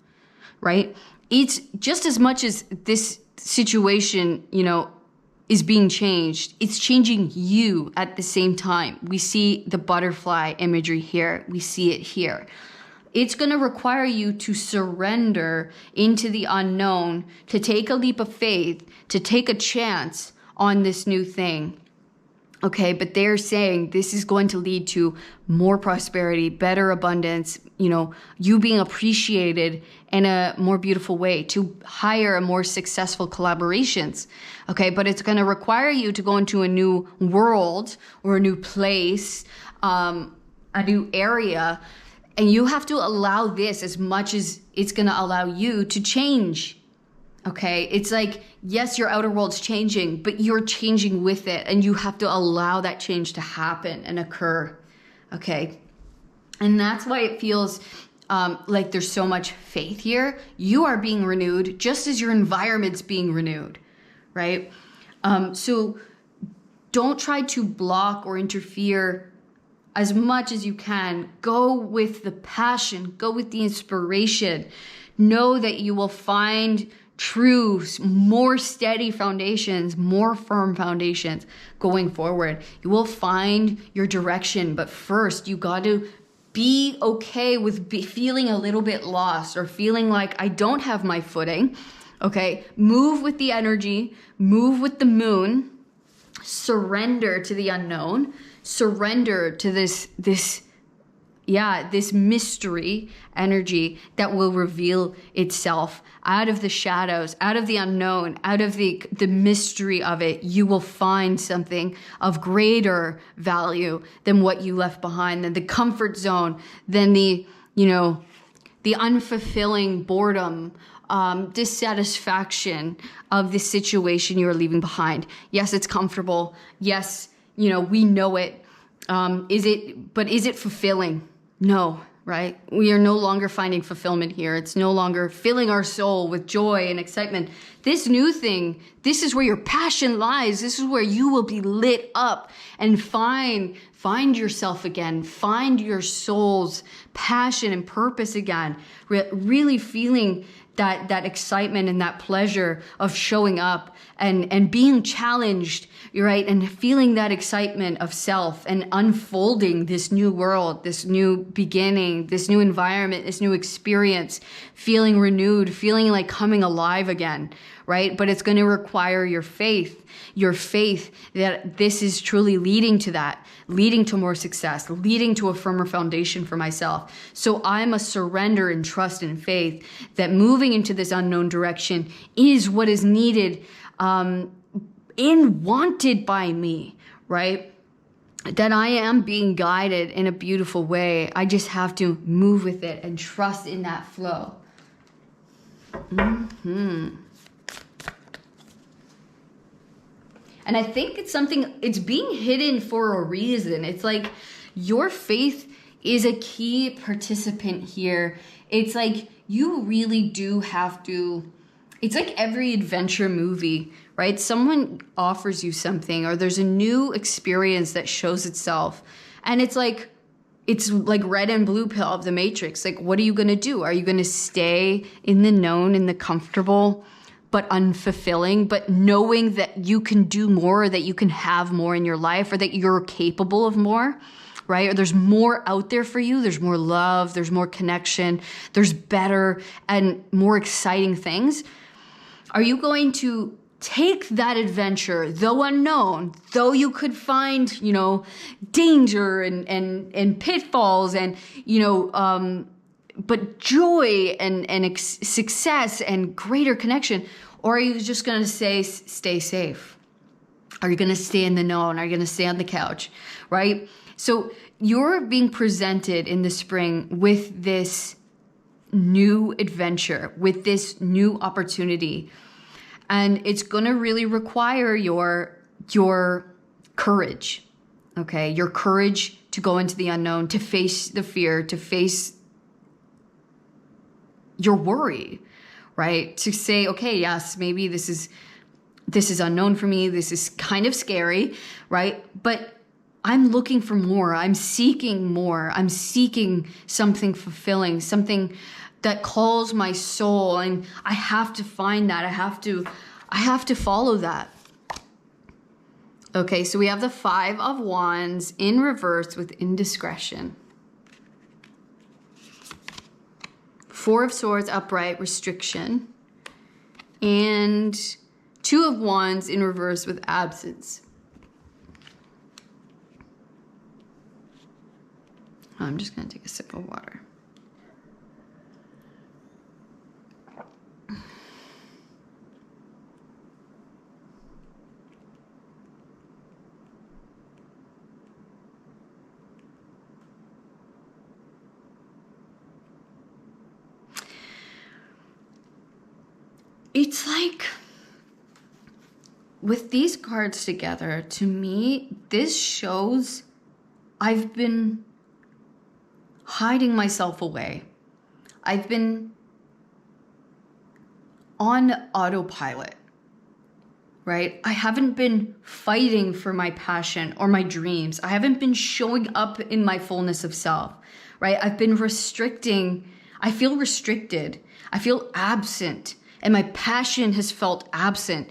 right? It's just as much as this situation, is being changed, it's changing you at the same time. We see the butterfly imagery here. We see it here. It's going to require you to surrender into the unknown, to take a leap of faith, to take a chance on this new thing. Okay, but they're saying this is going to lead to more prosperity, better abundance, you being appreciated in a more beautiful way, to higher and more successful collaborations. Okay, but it's going to require you to go into a new world or a new place, a new area, and you have to allow this as much as it's going to allow you to change. Okay, it's like, yes, your outer world's changing, but you're changing with it, and you have to allow that change to happen and occur. Okay, and that's why it feels like there's so much faith here. You are being renewed just as your environment's being renewed, right? So don't try to block or interfere as much as you can. Go with the passion, go with the inspiration. Know that you will find true, more steady foundations, more firm foundations going forward. You will find your direction, but first you got to be okay with feeling a little bit lost or feeling like I don't have my footing. Okay, move with the energy, move with the moon, surrender to the unknown, surrender to this mystery energy that will reveal itself out of the shadows, out of the unknown, out of the mystery of it. You will find something of greater value than what you left behind, than the comfort zone, than the unfulfilling boredom, dissatisfaction of the situation you're leaving behind. Yes, it's comfortable. Yes, we know it. Is it fulfilling? No, right? We are no longer finding fulfillment here. It's no longer filling our soul with joy and excitement. this new thing, this is where your passion lies. This is where you will be lit up and find yourself again, find your soul's passion and purpose again, really feeling that excitement and that pleasure of showing up and being challenged, right? And feeling that excitement of self and unfolding this new world, this new beginning, this new environment, this new experience, feeling renewed, feeling like coming alive again, right? But it's going to require your faith that this is truly leading to that, leading to more success, leading to a firmer foundation for myself. So I must surrender and trust and faith that moving into this unknown direction is what is needed and wanted by me, right? That I am being guided in a beautiful way. I just have to move with it and trust in that flow. And I think it's being hidden for a reason. It's like your faith is a key participant here. It's like you really do have to, it's like every adventure movie, right? Someone offers you something or there's a new experience that shows itself. And it's like red and blue pill of the Matrix. Like, what are you going to do? Are you going to stay in the known, in the comfortable, but unfulfilling, but knowing that you can do more, that you can have more in your life, or that you're capable of more, right? Or there's more out there for you. There's more love. There's more connection. There's better and more exciting things. Are you going to take that adventure, though unknown, though you could find, danger and pitfalls and, but joy and success and greater connection? Or are you just going to stay safe? Are you going to stay in the known? Are you going to stay on the couch, right? So you're being presented in the spring with this new adventure, with this new opportunity. And it's going to really require your courage, okay? Your courage to go into the unknown, to face the fear, to face your worry, right? To say, okay, yes, maybe this is unknown for me. This is kind of scary, right? But I'm looking for more. I'm seeking more. I'm seeking something fulfilling, something that calls my soul. And I have to find that. I have to follow that. Okay, so we have the 5 of Wands in reverse with indiscretion. 4 of Swords upright, restriction. And 2 of Wands in reverse with absence. I'm just going to take a sip of water. It's like, with these cards together, to me, this shows I've been hiding myself away. I've been on autopilot, right? I haven't been fighting for my passion or my dreams. I haven't been showing up in my fullness of self, right? I've been restricting. I feel restricted. I feel absent. And my passion has felt absent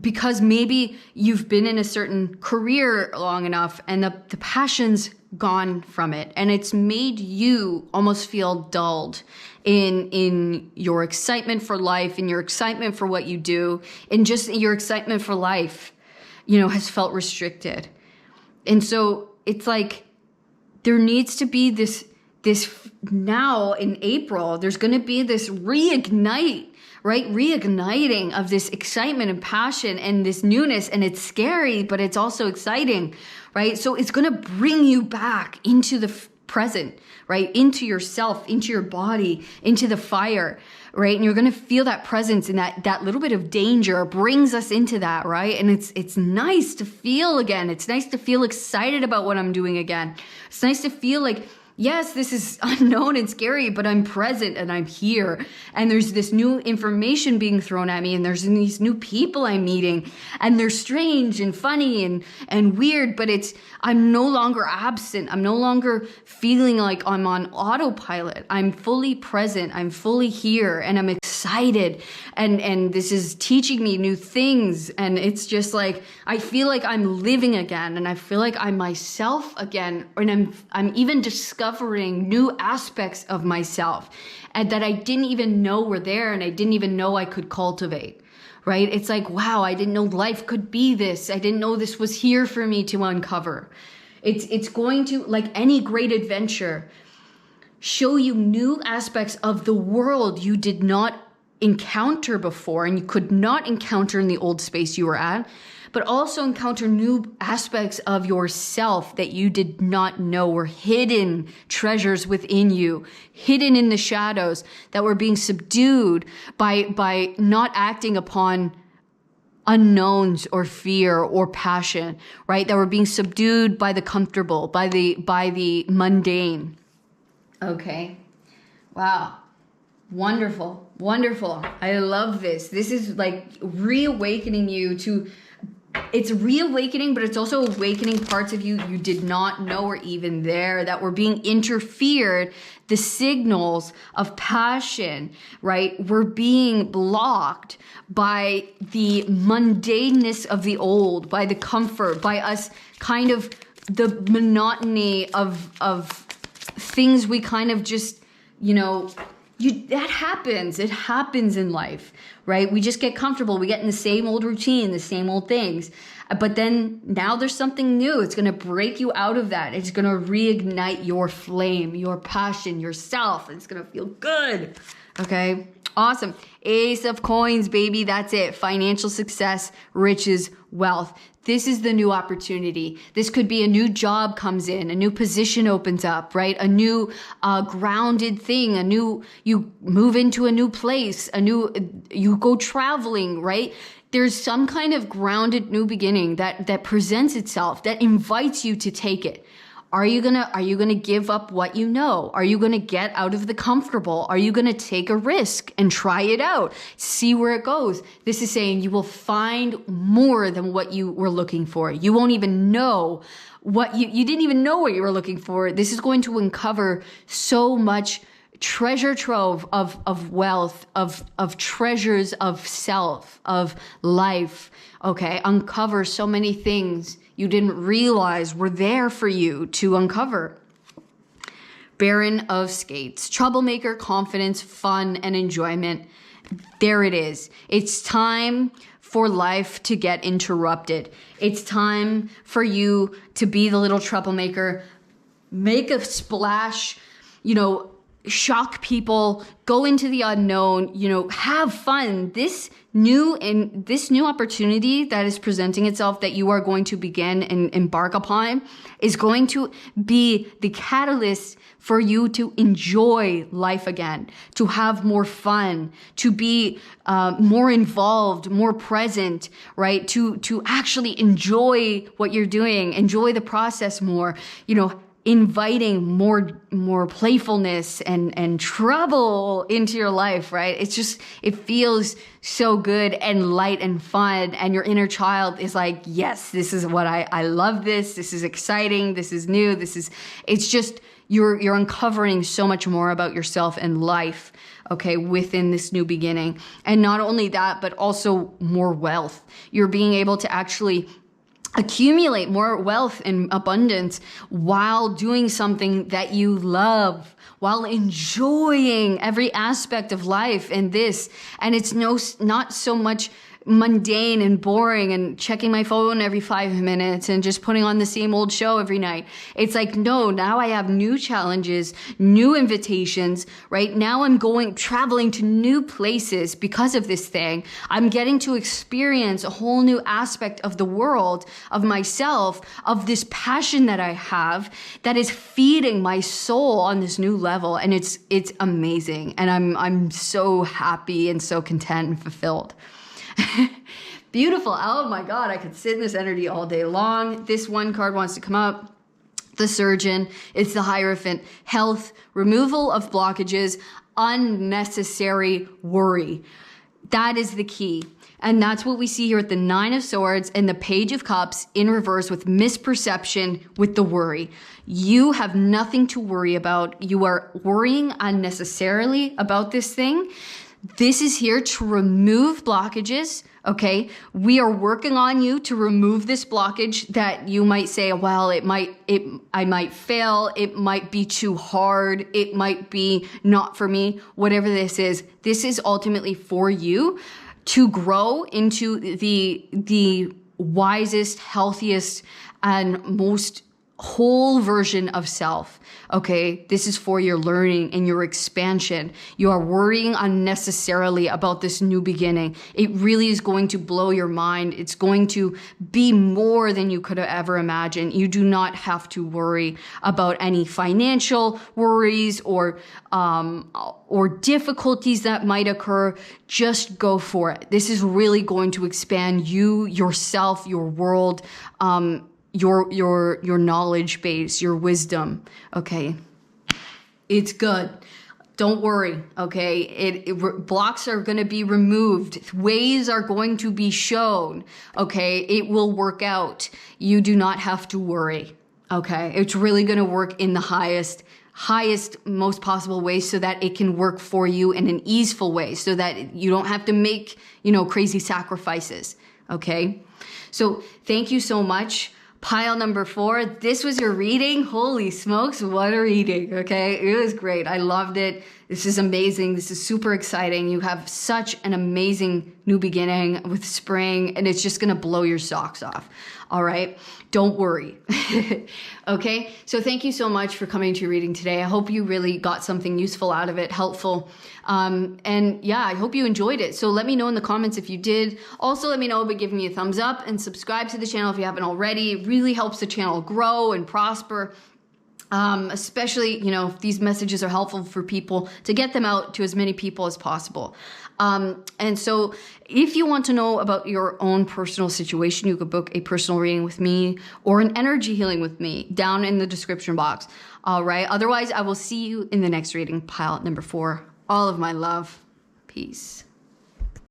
because maybe you've been in a certain career long enough and the passion's gone from it. And it's made you almost feel dulled in your excitement for life, in your excitement for what you do, and just your excitement for life, has felt restricted. And so it's like there needs to be this now in April, there's going to be this reignite, right? Reigniting of this excitement and passion and this newness. And it's scary, but it's also exciting, right? So it's going to bring you back into the present, right? Into yourself, into your body, into the fire, right? And you're going to feel that presence and that little bit of danger brings us into that, right? And it's nice to feel again. It's nice to feel excited about what I'm doing again. It's nice to feel like, yes, this is unknown and scary, but I'm present and I'm here. And there's this new information being thrown at me, and there's these new people I'm meeting, and they're strange and funny and weird, but I'm no longer absent. I'm no longer feeling like I'm on autopilot. I'm fully present. I'm fully here, and I'm excited. And this is teaching me new things. And it's just like, I feel like I'm living again, and I feel like I'm myself again. And I'm even discovering new aspects of myself and that I didn't even know were there, and I didn't even know I could cultivate. Right? It's like, wow, I didn't know life could be this. I didn't know this was here for me to uncover. It's going to, like any great adventure, show you new aspects of the world you did not encounter before, and you could not encounter in the old space you were at, but also encounter new aspects of yourself that you did not know were hidden treasures within you, hidden in the shadows, that were being subdued by not acting upon unknowns or fear or passion, right? That were being subdued by the comfortable, by the mundane. Okay. Wow. Wonderful. Wonderful. I love this. This is like reawakening you to, it's reawakening, but it's also awakening parts of you you did not know were even there, that were being interfered. The signals of passion, right, were being blocked by the mundaneness of the old, by the comfort, by us kind of the monotony of things we kind of just, that happens. It happens in life, right? We just get comfortable. We get in the same old routine, the same old things. But then now there's something new. It's going to break you out of that. It's going to reignite your flame, your passion, yourself. It's going to feel good. Okay. Awesome. Ace of Coins, baby. That's it. Financial success, riches, wealth. This is the new opportunity. This could be a new job comes in, a new position opens up, right? A new grounded thing, you move into a new place, you go traveling, right? There's some kind of grounded new beginning that presents itself, that invites you to take it. Are you gonna give up what you know? Are you gonna get out of the comfortable? Are you gonna take a risk and try it out? See where it goes. This is saying you will find more than what you were looking for. You won't even know what you didn't even know what you were looking for. This is going to uncover so much treasure trove of wealth, of treasures of self, of life. Okay, uncover so many things you didn't realize were there for you to uncover. Baron of Skates, troublemaker, confidence, fun, and enjoyment. There it is. It's time for life to get interrupted. It's time for you to be the little troublemaker, make a splash, shock people, go into the unknown, have fun. This new opportunity that is presenting itself, that you are going to begin and embark upon, is going to be the catalyst for you to enjoy life again, to have more fun, to be more involved, more present, right? To actually enjoy what you're doing, enjoy the process more, inviting more playfulness and trouble into your life, right? It feels so good and light and fun, and your inner child is like, yes, this is what I love this is exciting, this is new, it's just, you're uncovering so much more about yourself and life, okay, within this new beginning. And not only that, but also more wealth. You're being able to actually accumulate more wealth and abundance while doing something that you love, while enjoying every aspect of life and this. And it's not so much mundane and boring and checking my phone every 5 minutes and just putting on the same old show every night. It's like, no, now I have new challenges, new invitations, right? Now I'm traveling to new places because of this thing. I'm getting to experience a whole new aspect of the world, of myself, of this passion that I have that is feeding my soul on this new level. And it's amazing. And I'm so happy and so content and fulfilled. Beautiful. Oh my God, I could sit in this energy all day long. This one card wants to come up. the Surgeon, it's the Hierophant, health, removal of blockages, unnecessary worry. That is the key. And that's what we see here at the Nine of Swords and the Page of Cups in reverse with misperception with the worry. You have nothing to worry about. You are worrying unnecessarily about this thing. This is here to remove blockages. Okay, we are working on you to remove this blockage that you might say, well, I might fail. It might be too hard. It might be not for me. Whatever this is ultimately for you to grow into the wisest, healthiest, and most whole version of self. Okay, this is for your learning and your expansion. You are worrying unnecessarily about this new beginning. It really is going to blow your mind. It's going to be more than you could have ever imagined. You do not have to worry about any financial worries or difficulties that might occur. Just go for it. This is really going to expand you, yourself, your world, your knowledge base, your wisdom. Okay, it's good. Don't worry. Okay, blocks are going to be removed. Ways are going to be shown. Okay, it will work out. You do not have to worry. Okay, it's really going to work in the highest, most possible way so that it can work for you in an easeful way so that you don't have to make, crazy sacrifices. Okay, so thank you so much. Pile number 4, this was your reading. Holy smokes, what a reading, okay? It was great. I loved it. This is amazing. This is super exciting. You have such an amazing new beginning with spring, and it's just going to blow your socks off. All right? Don't worry. Okay? So thank you so much for coming to your reading today. I hope you really got something useful out of it, helpful. And yeah, I hope you enjoyed it. So let me know in the comments if you did. Also, let me know by giving me a thumbs up and subscribe to the channel if you haven't already. It really helps the channel grow and prosper. Especially, if these messages are helpful for people, to get them out to as many people as possible. And so if you want to know about your own personal situation, you could book a personal reading with me or an energy healing with me down in the description box. All right. Otherwise, I will see you in the next reading, pile number 4. All of my love. Peace.